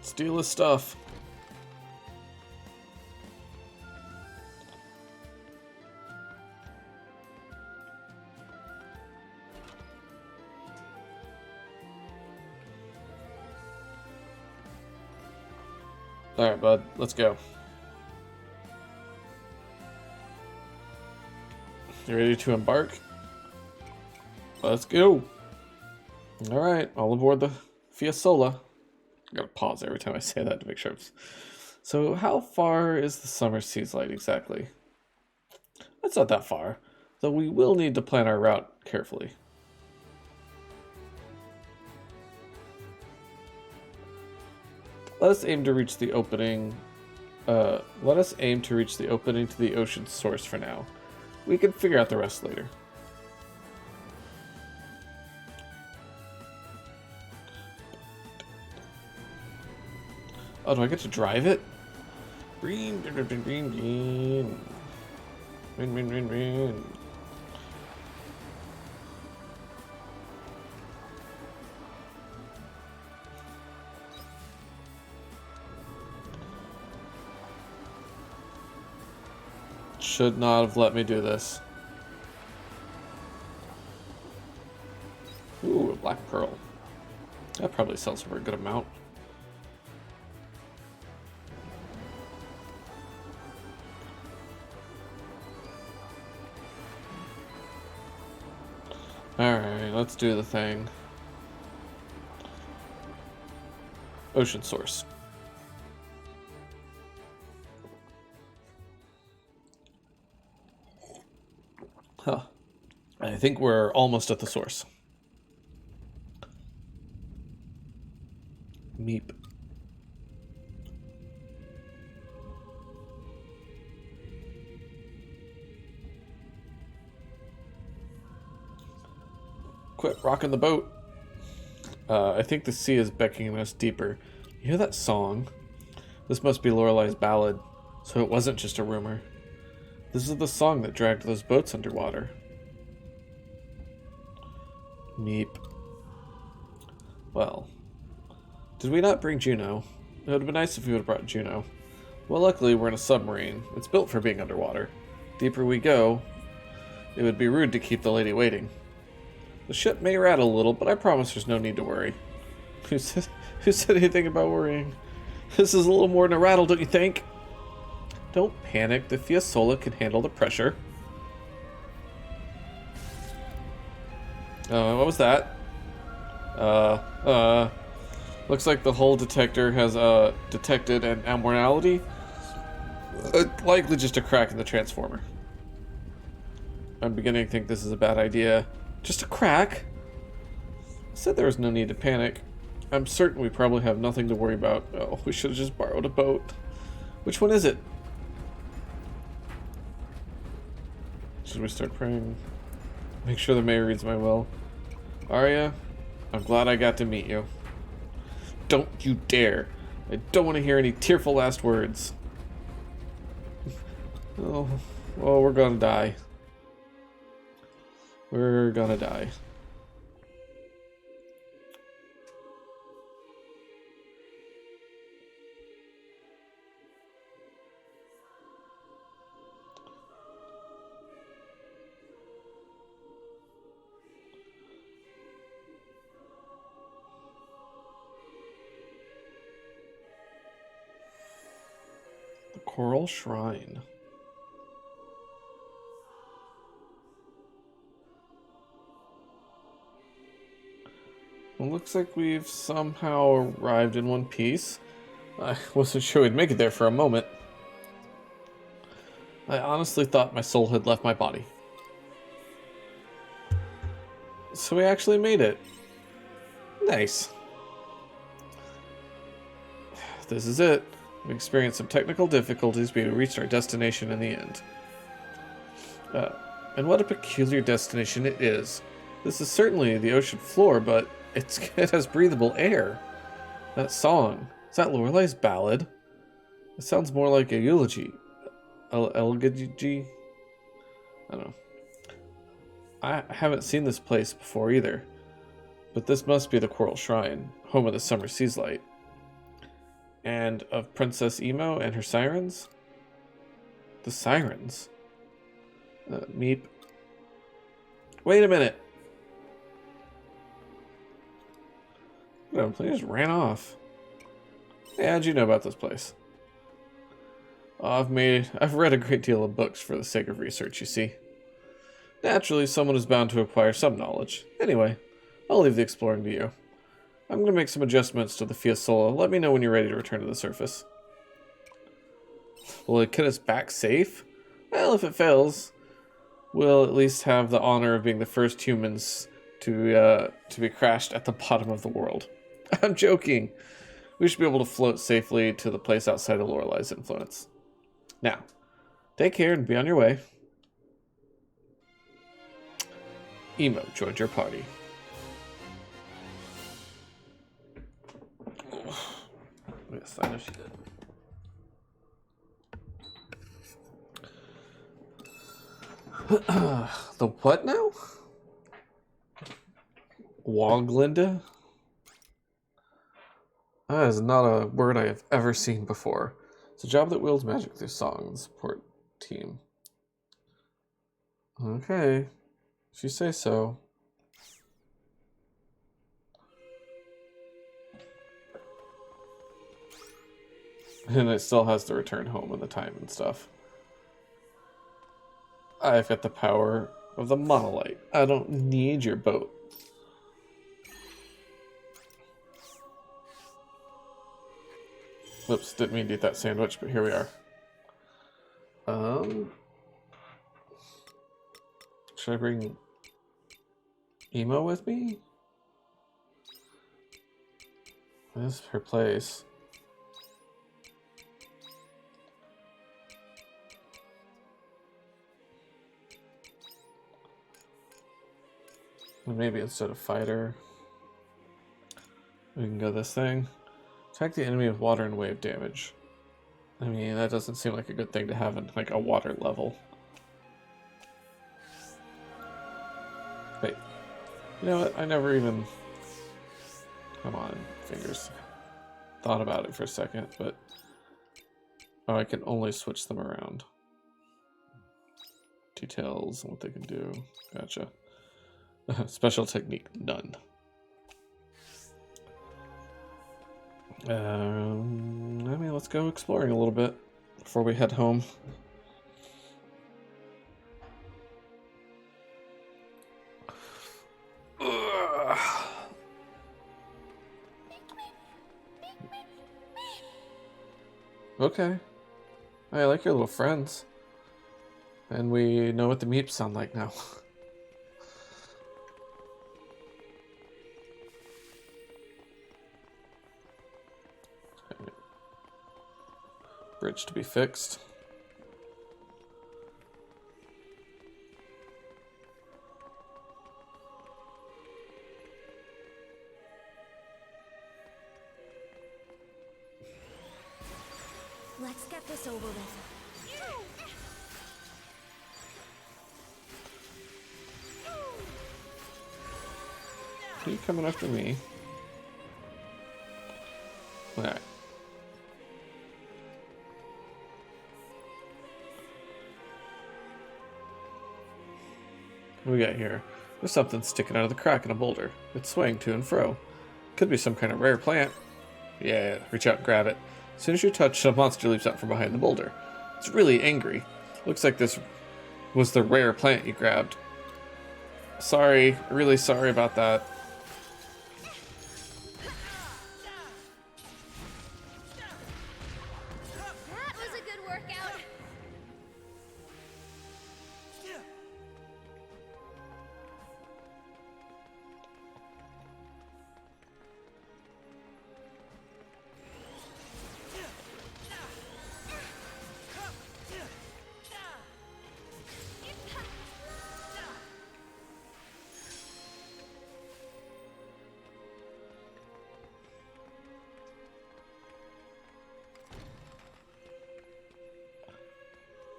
Steal his stuff. Alright, bud, let's go. You ready to embark? Let's go. Alright, all aboard the Fiasola. I gotta pause every time I say that to make sure. So, how far is the summer seas light exactly? That's not that far, though we will need to plan our route carefully. Let us aim to reach the opening. Let us aim to reach the opening to the ocean's source for now. We can figure out the rest later. Oh, do I get to drive it? Green, green, green, green, green. Green, green, green, green. Should not have let me do this. Ooh, a black pearl. That probably sells for a good amount. Alright, let's do the thing. Ocean source. Huh. I think we're almost at the source. Meep. Quit rocking the boat. I think the sea is beckoning us deeper. You hear that song? This must be Lorelai's ballad, so it wasn't just a rumor. This is the song that dragged those boats underwater. Meep. Well, did we not bring Juno? It would have been nice if we would have brought Juno. Well, luckily we're in a submarine. It's built for being underwater. Deeper we go, it would be rude to keep the lady waiting. The ship may rattle a little, but I promise there's no need to worry. Who said anything about worrying? This is a little more than a rattle, don't you think? Don't panic. The Fiasola can handle the pressure. What was that? Looks like the hull detector has, detected an abnormality. Likely just a crack in the transformer. I'm beginning to think this is a bad idea. Just a crack? I said there was no need to panic. I'm certain we probably have nothing to worry about. Oh, we should have just borrowed a boat. Which one is it? Should we start praying? Make sure the mayor reads my will. Arya, I'm glad I got to meet you. Don't you dare. I don't want to hear any tearful last words. Oh, well, we're gonna die. We're gonna die. The Coral Shrine. Well, looks like we've somehow arrived in one piece. I wasn't sure we'd make it there for a moment. I honestly thought my soul had left my body. So we actually made it. Nice. This is it. We experienced some technical difficulties, but we reached our destination in the end. And what a peculiar destination it is. This is certainly the ocean floor, but it has breathable air. That song, is that Lorelai's ballad? It sounds more like a eulogy. Elegy? I don't know. I haven't seen this place before either. But this must be the Coral Shrine, home of the Summer Seas Light. And of Princess Emo and her sirens? The sirens? Meep. Wait a minute. No, they just ran off. Hey, how'd you know about this place? Oh, I've read a great deal of books for the sake of research, you see. Naturally, someone is bound to acquire some knowledge. Anyway, I'll leave the exploring to you. I'm going to make some adjustments to the Fiasola. Let me know when you're ready to return to the surface. Will it get us back safe? Well, if it fails, we'll at least have the honor of being the first humans to be crashed at the bottom of the world. I'm joking. We should be able to float safely to the place outside of Lorelai's influence. Now, take care and be on your way. Emo joined your party. Yes, I know she did. The what now? Woglinda? That is not a word I have ever seen before. It's a job that wields magic through song and support team. Okay, if you say so. And it still has to return home in the time and stuff. I've got the power of the monolith. I don't need your boat. Oops, didn't mean to eat that sandwich, but here we are. Should I bring Emo with me? This is her place. Maybe instead of fighter, we can go this thing. Attack the enemy with water and wave damage. I mean, that doesn't seem like a good thing to have in like a water level. Wait, you know what? I never even... Come on, fingers. Thought about it for a second, but... Oh, I can only switch them around. Details and what they can do. Gotcha. Special technique, none. I mean, let's go exploring a little bit before we head home. Okay. I like your little friends. And we know what the meeps sound like now. Bridge to be fixed. Let's get this over with. Are you coming after me? Alright. What do we got here? There's something sticking out of the crack in a boulder. It's swaying to and fro. Could be some kind of rare plant. Yeah, reach out and grab it. As soon as you touch, a monster leaps out from behind the boulder. It's really angry. Looks like this was the rare plant you grabbed. Sorry, really sorry about that. That was a good workout.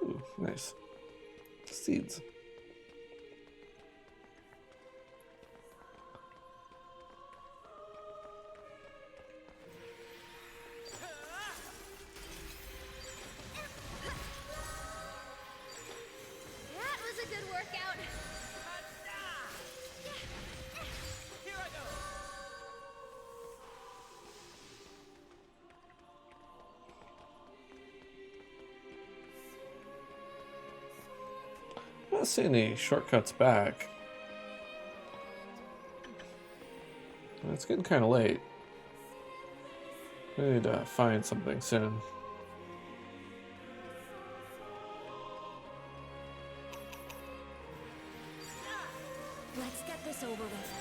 Ooh, nice. Seeds. That was a good workout. Here I go. I don't see any shortcuts back. It's getting kind of late. I need to find something soon. Let's get this over with.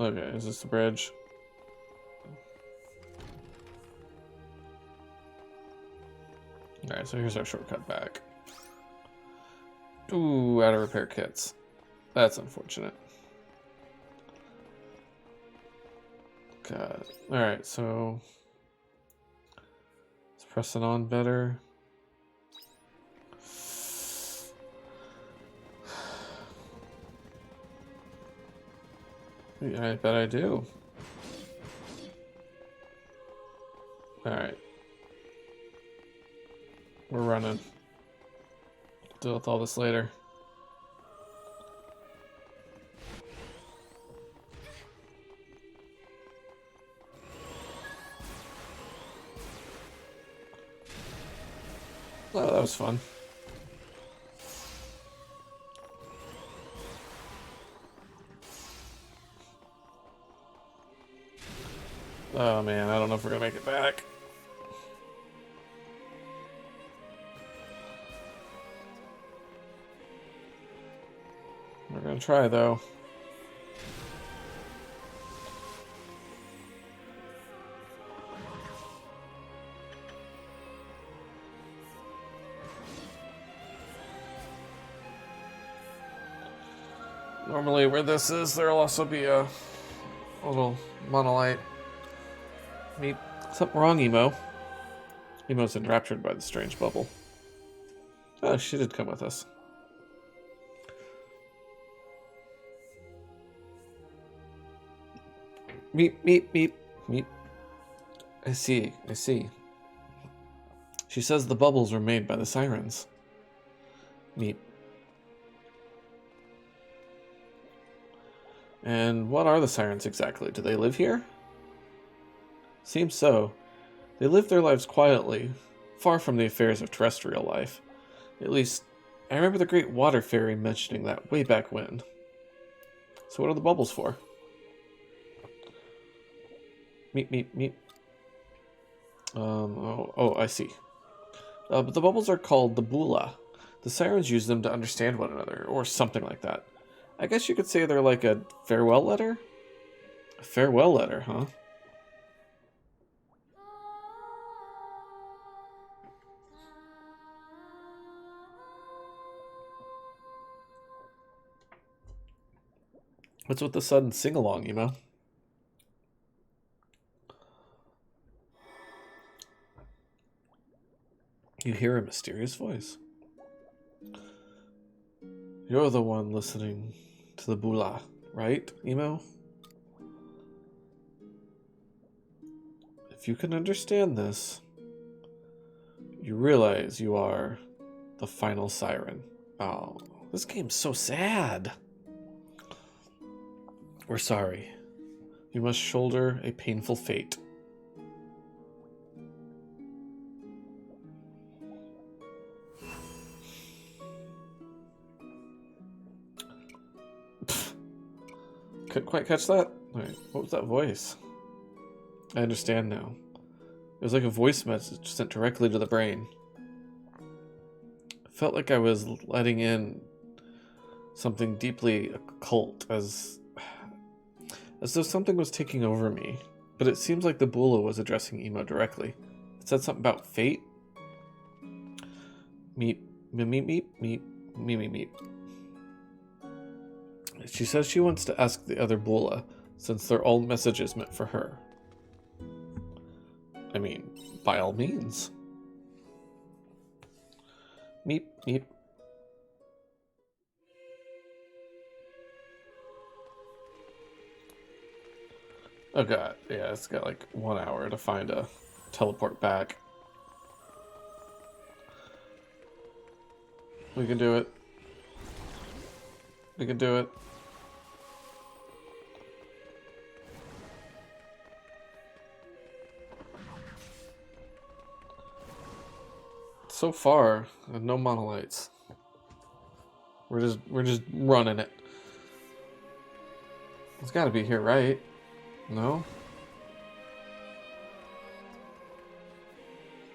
Okay, is this the bridge? Alright, so here's our shortcut back. Ooh, out of repair kits. That's unfortunate. God. Alright, so let's press it on better. Yeah, I bet I do. Alright. We're running. Deal with all this later. Oh, that was fun. Oh man, I don't know if we're gonna make it back. We're gonna try though. Normally where this is, there'll also be a little monolite. Meet something wrong, Emo. Emo's enraptured by the strange bubble. Oh, she did come with us. Meep, meep, meep, meep. I see, I see. She says the bubbles were made by the sirens. Meep. And what are the sirens exactly? Do they live here? Seems so. They live their lives quietly, far from the affairs of terrestrial life. At least, I remember the Great Water Fairy mentioning that way back when. So what are the bubbles for? Meep, meep, meep. Oh, I see. But the bubbles are called the Bula. The sirens use them to understand one another, or something like that. I guess you could say they're like a farewell letter? A farewell letter, huh? What's with the sudden sing-along, Emo? You hear a mysterious voice. You're the one listening to the Bula, right, Emo? If you can understand this, you realize you are the final siren. Oh, this game's so sad. We're sorry. You must shoulder a painful fate. Couldn't quite catch that. Wait, what was that voice? I understand now. It was like a voice message sent directly to the brain. It felt like I was letting in something deeply occult, as though something was taking over me. But it seems like the Bula was addressing Emo directly. It said something about fate. Meep, meep, meep, meep, meep, meep, meep. She says she wants to ask the other Bula, since they're all messages meant for her. I mean, by all means. Meep, meep. Oh god, yeah, it's got like 1 hour to find a teleport back. We can do it. We can do it. So far, no monolites. We're just running it. It's got to be here, right? No?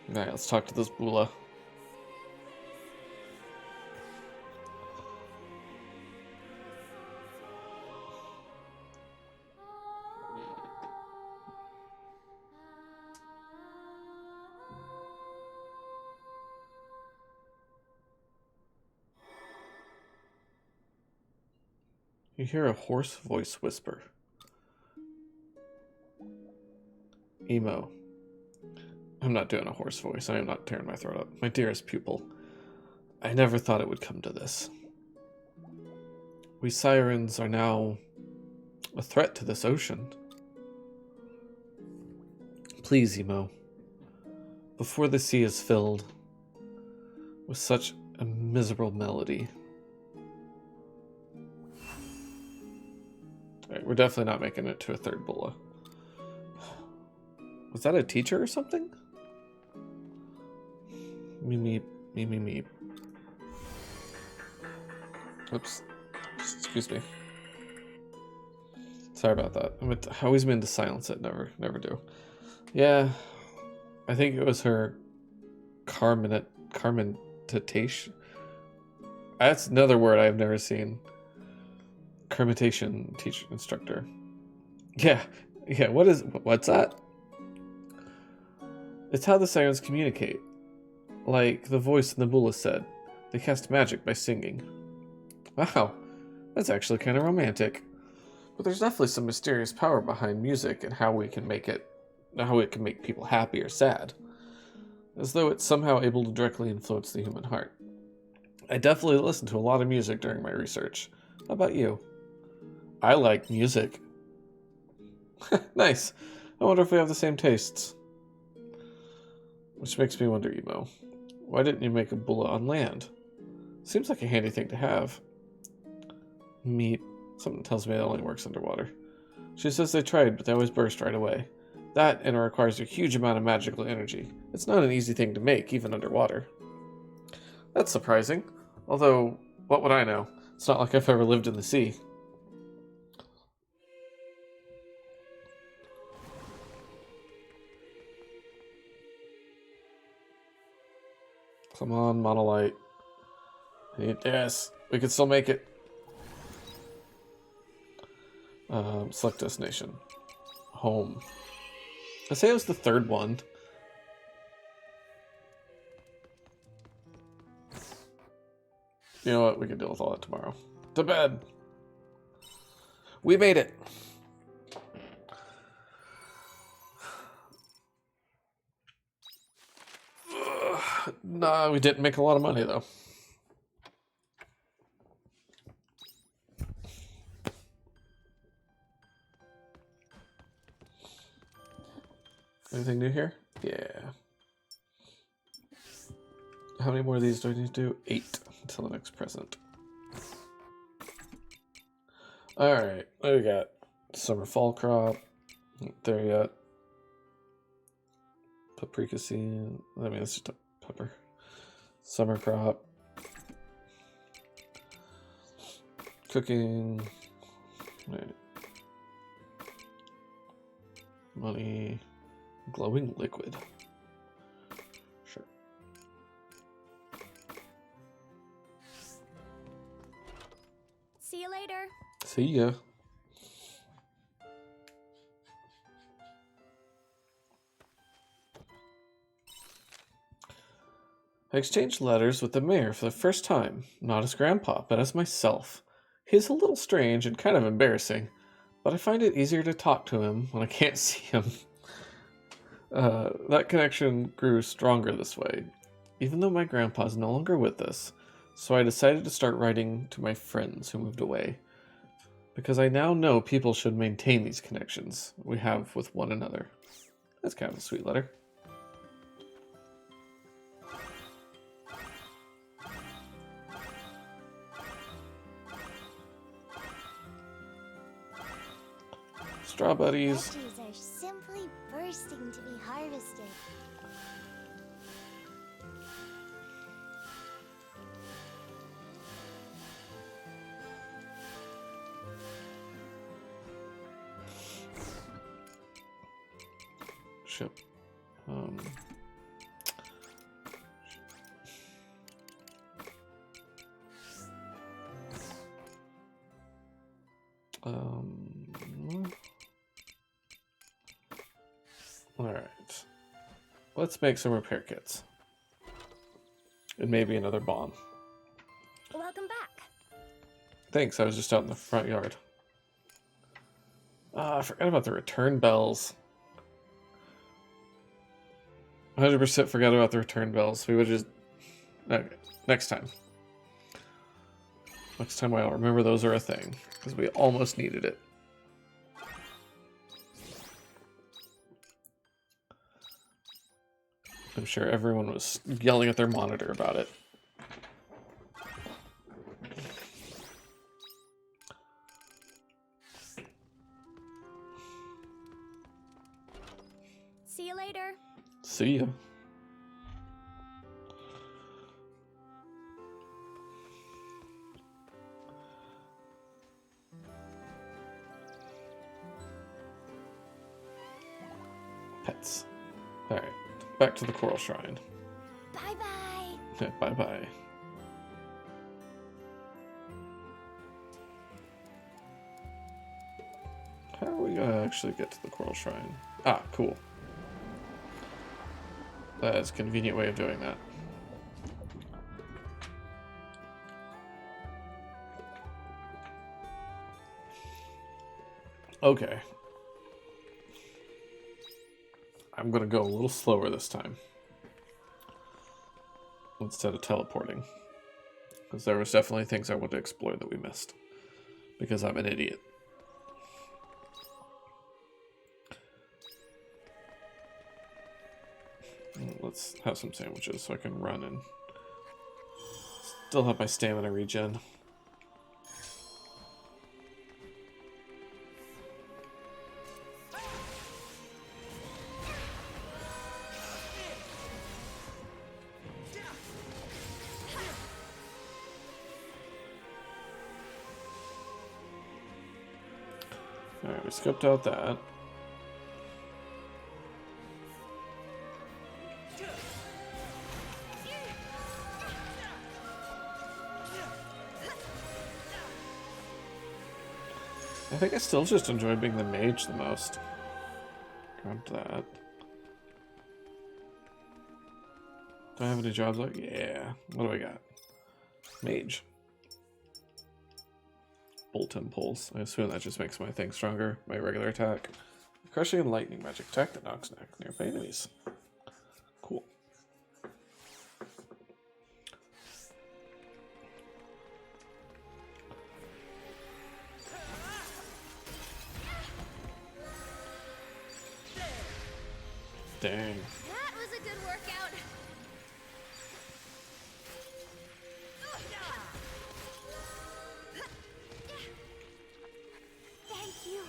Alright, let's talk to this Bula. You hear a hoarse voice whisper. Emo. I'm not doing a hoarse voice. I am not tearing my throat up. My dearest pupil, I never thought it would come to this. We sirens are now a threat to this ocean. Please, Emo, before the sea is filled with such a miserable melody. Alright, we're definitely not making it to a third Bula. Was that a teacher or something? Meep, meep, Me. Oops. Excuse me. Sorry about that. I always mean to silence it. Never do. Yeah. I think it was her Carmentation. That's another word I've never seen. Carmentation teacher instructor. Yeah. What's that? It's how the sirens communicate. Like the voice in the Bula said. They cast magic by singing. Wow. That's actually kind of romantic. But there's definitely some mysterious power behind music and how it can make people happy or sad. As though it's somehow able to directly influence the human heart. I definitely listened to a lot of music during my research. How about you? I like music. Nice. I wonder if we have the same tastes. Which makes me wonder, Emo. Why didn't you make a bulla on land? Seems like a handy thing to have. Meat. Something tells me it only works underwater. She says they tried, but they always burst right away. That, and it requires a huge amount of magical energy. It's not an easy thing to make, even underwater. That's surprising. Although, what would I know? It's not like I've ever lived in the sea. Come on, Monolite. Yes, we can still make it. Select destination. Home. I say it was the third one. You know what? We can deal with all that tomorrow. To bed. We made it. Nah, we didn't make a lot of money though. Anything new here? Yeah. How many more of these do I need to do? 8 until the next present. Alright, what do we got? Summer fall crop. Not there yet. Paprika seed. I mean, it's just a pepper. Summer crop. Cooking. Right. Money. Glowing liquid. Sure. See you later. See ya. I exchanged letters with the mayor for the first time, not as Grandpa, but as myself. He's a little strange and kind of embarrassing, but I find it easier to talk to him when I can't see him. That connection grew stronger this way, even though my grandpa's no longer with us, so I decided to start writing to my friends who moved away, because I now know people should maintain these connections we have with one another. That's kind of a sweet letter. Strawberries. Veggies are simply bursting to be harvested. Ship. Alright. Let's make some repair kits. And maybe another bomb. Welcome back. Thanks, I was just out in the front yard. I forgot about the return bells. 100% forgot about the return bells. We would just... Okay, next time. Next time I'll remember those are a thing. Because we almost needed it. I'm sure everyone was yelling at their monitor about it. See you later. See ya. nuts. Alright, back to the Coral Shrine. Bye-bye. Bye-bye. How are we gonna actually get to the Coral Shrine? Ah, cool. That is a convenient way of doing that. Okay. I'm gonna go a little slower this time. Instead of teleporting. Because there was definitely things I wanted to explore that we missed. Because I'm an idiot. Let's have some sandwiches so I can run and still have my stamina regen. Alright, we scoped out that. I think I still just enjoy being the mage the most. Grabbed that. Do I have any jobs? Like, yeah. What do I got? Mage. Bolt impulse. I assume that just makes my thing stronger. My regular attack. Crushing and lightning magic attack that knocks nearby enemies. Cool. Dang. That was a good workout. Thank you.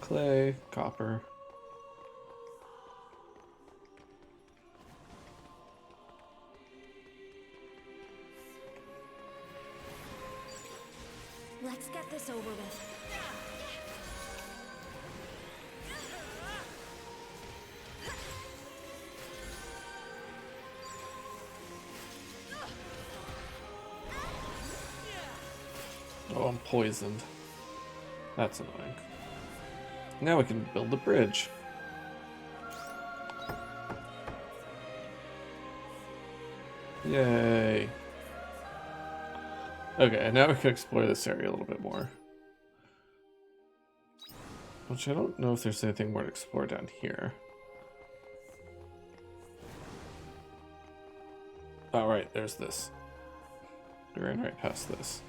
Clay, copper. Let's get this over with. Oh, I'm poisoned. That's annoying. Now we can build the bridge. Yay. Okay, now we can explore this area a little bit more. Which I don't know if there's anything more to explore down here. Oh, right, there's this. We ran right past this.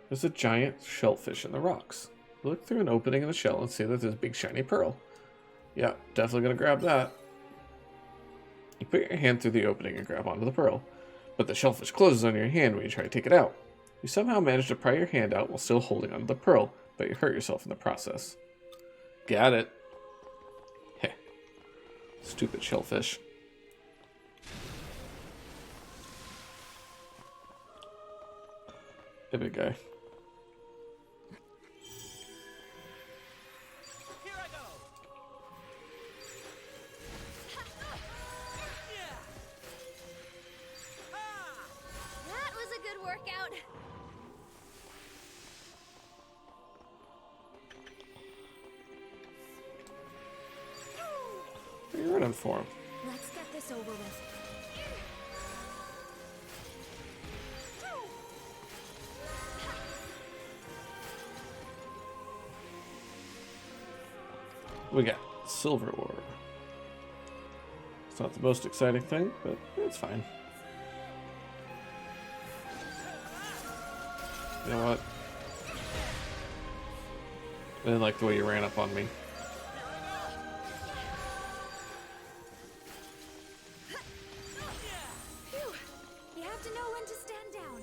There's a giant shellfish in the rocks. Look through an opening in the shell and see that there's a big shiny pearl. Yeah, definitely gonna grab that. You put your hand through the opening and grab onto the pearl, but the shellfish closes on your hand when you try to take it out. You somehow manage to pry your hand out while still holding onto the pearl, but you hurt yourself in the process. Got it. Heh. Stupid shellfish. Hey, big guy. Here I go. That was a good workout. What are you running for? Let's get this over with. We got silver ore. It's not the most exciting thing, but it's fine. You know what? I didn't like the way you ran up on me. Phew. You have to know when to stand down.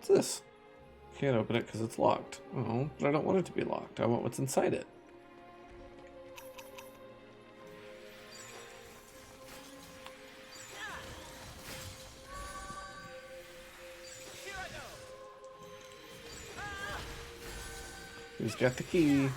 What's this? Can't open it because it's locked. Oh, but I don't want it to be locked. I want what's inside it. Who's got the key?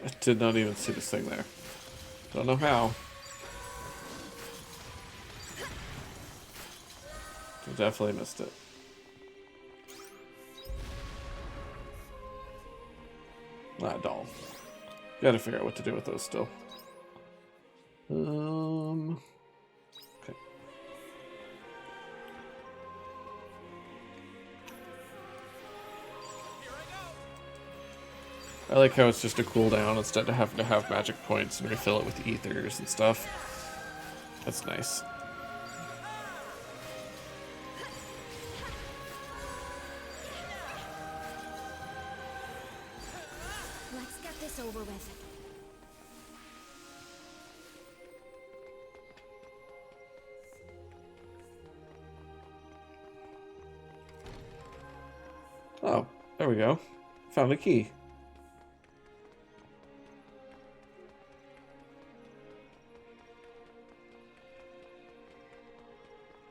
I did not even see this thing there. Don't know how. I definitely missed it. Not doll. Gotta figure out what to do with those still. Okay. I like how it's just a cooldown instead of having to have magic points and refill it with ethers and stuff. That's nice. Let's get this over with. Oh, there we go. Found a key.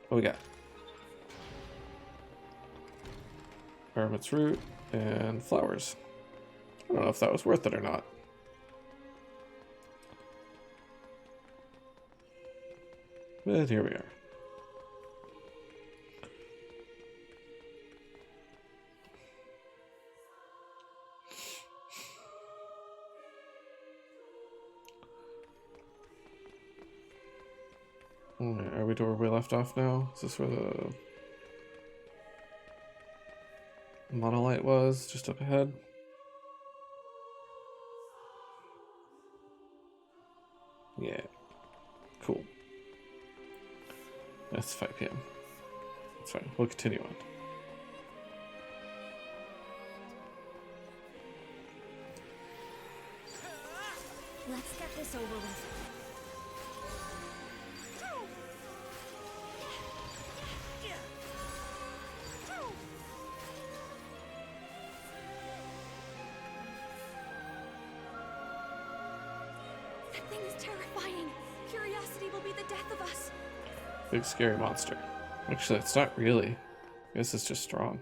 What we got? Hermit's root and flowers. I don't know if that was worth it or not. But here we are. Are we to where we left off now? Is this where the monolith was? Just up ahead? Yeah. Cool. That's 5 p.m. That's fine. We'll continue on. Let's get this over with. That thing is terrifying. Curiosity will be the death of us. Big scary monster. Actually, it's not really. I guess it's just strong.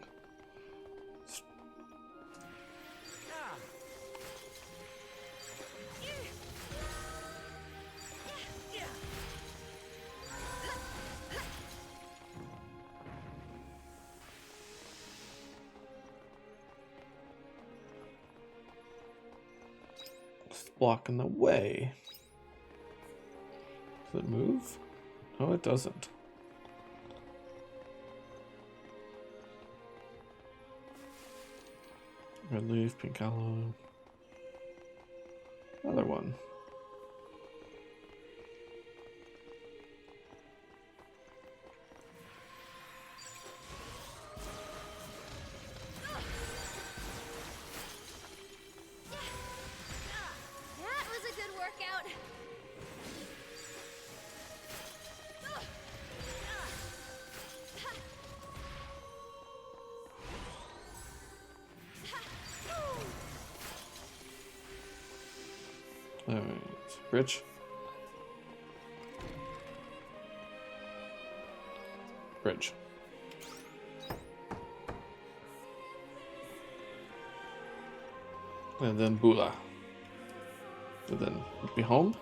It's blocking the way. Does it move? No, it doesn't. Red leaf, pink aloe. Another one. That was a good workout. Alright, bridge. Bridge. And then Bula. And then be home.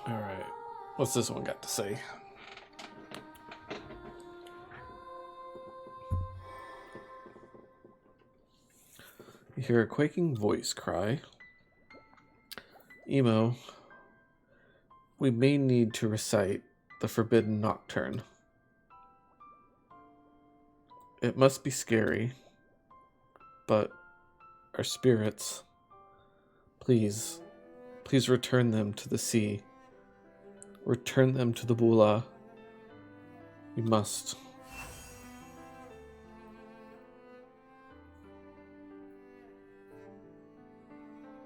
Alright. What's this one got to say? You hear a quaking voice cry. Emo, we may need to recite the Forbidden Nocturne. It must be scary, but our spirits, please return them to the sea. Return them to the Bula. We must.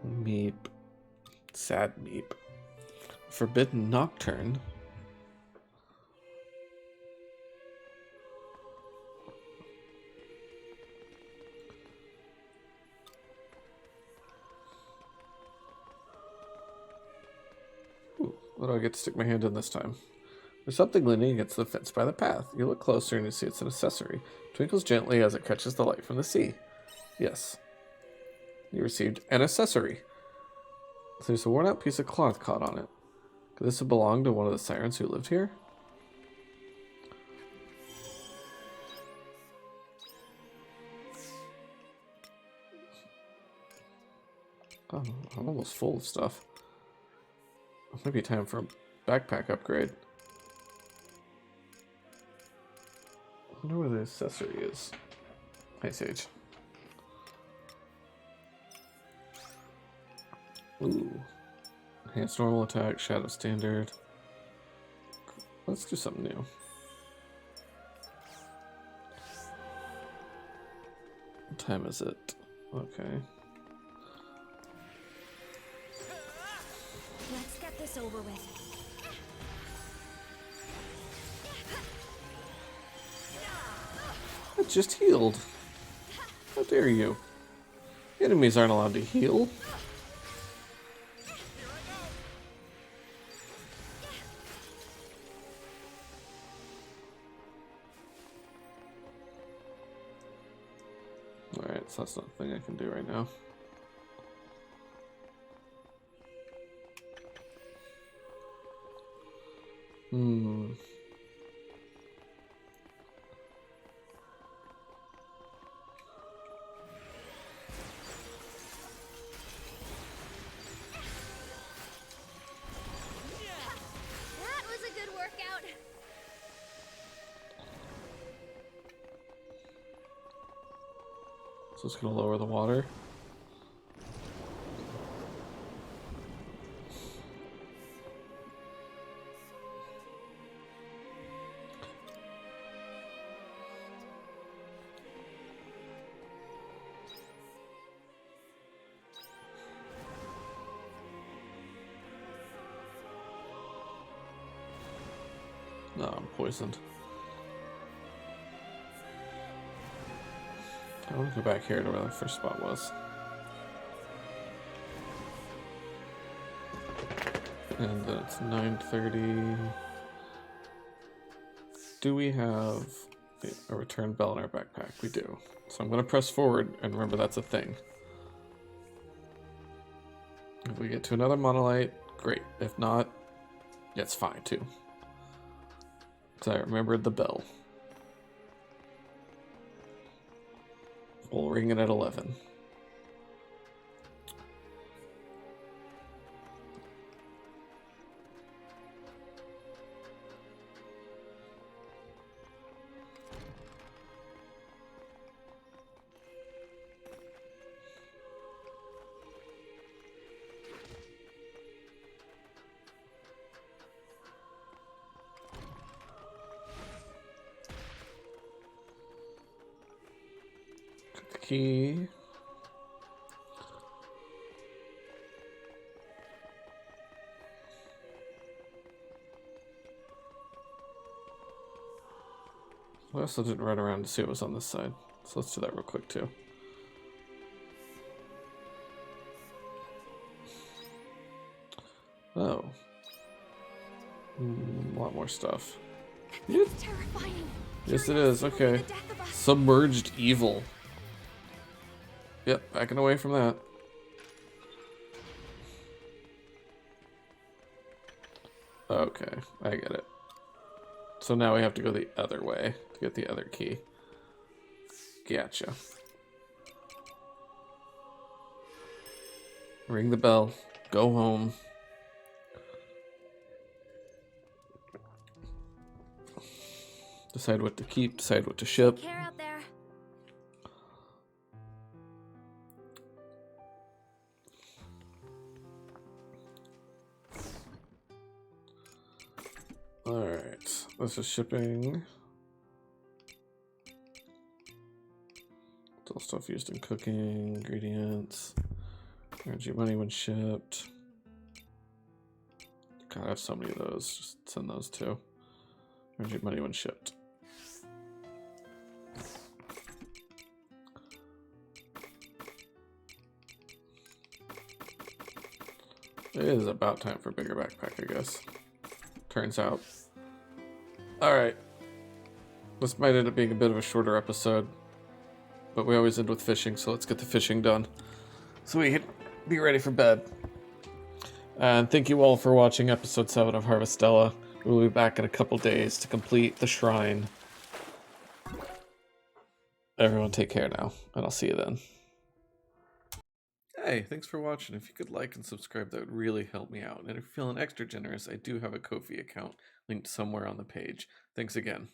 Meep. Sad Meep. Forbidden Nocturne. Ooh, what do I get to stick my hand in this time? There's something leaning against the fence by the path. You look closer and you see it's an accessory. Twinkles gently as it catches the light from the sea. Yes. You received an accessory. There's a worn out piece of cloth caught on it. Could this have belonged to one of the sirens who lived here? Oh, I'm almost full of stuff. It might be time for a backpack upgrade. I wonder where the accessory is. Hi, Sage. Ooh. Enhanced normal attack, shadow standard. Let's do something new. What time is it? Okay. Let's get this over with. I just healed. How dare you? Enemies aren't allowed to heal. Alright, so that's not a thing I can do right now. That was a good workout. So it's gonna lower the water. No, I'm poisoned. I want to go back here to where the first spot was. And then it's 9:30. Do we have a return bell in our backpack? We do. So I'm going to press forward and remember that's a thing. If we get to another monolith, great. If not, that's fine too. Because I remembered the bell. We'll ring it at 11. Got the key. I also didn't run around to see what was on this side, so let's do that real quick too. Oh. A lot more stuff. Yep. It's terrifying. Yes, it is. Curiosity will be Okay. the death of us. Submerged evil. Yep, backing away from that. Okay, I get it. So now we have to go the other way to get the other key. Gotcha. Ring the bell. Go home. Decide what to keep, decide what to ship. Care out there. This is shipping. It's all stuff used in cooking, ingredients, energy money when shipped. God, I have so many of those. Just send those too. Energy money when shipped. It is about time for a bigger backpack, I guess. Turns out. Alright. This might end up being a bit of a shorter episode. But we always end with fishing, so let's get the fishing done. So we can be ready for bed. And thank you all for watching episode 7 of Harvestella. We'll be back in a couple days to complete the shrine. Everyone take care now, and I'll see you then. Hey, thanks for watching. If you could like and subscribe, that would really help me out. And if you're feeling extra generous, I do have a Ko-fi account linked somewhere on the page. Thanks again.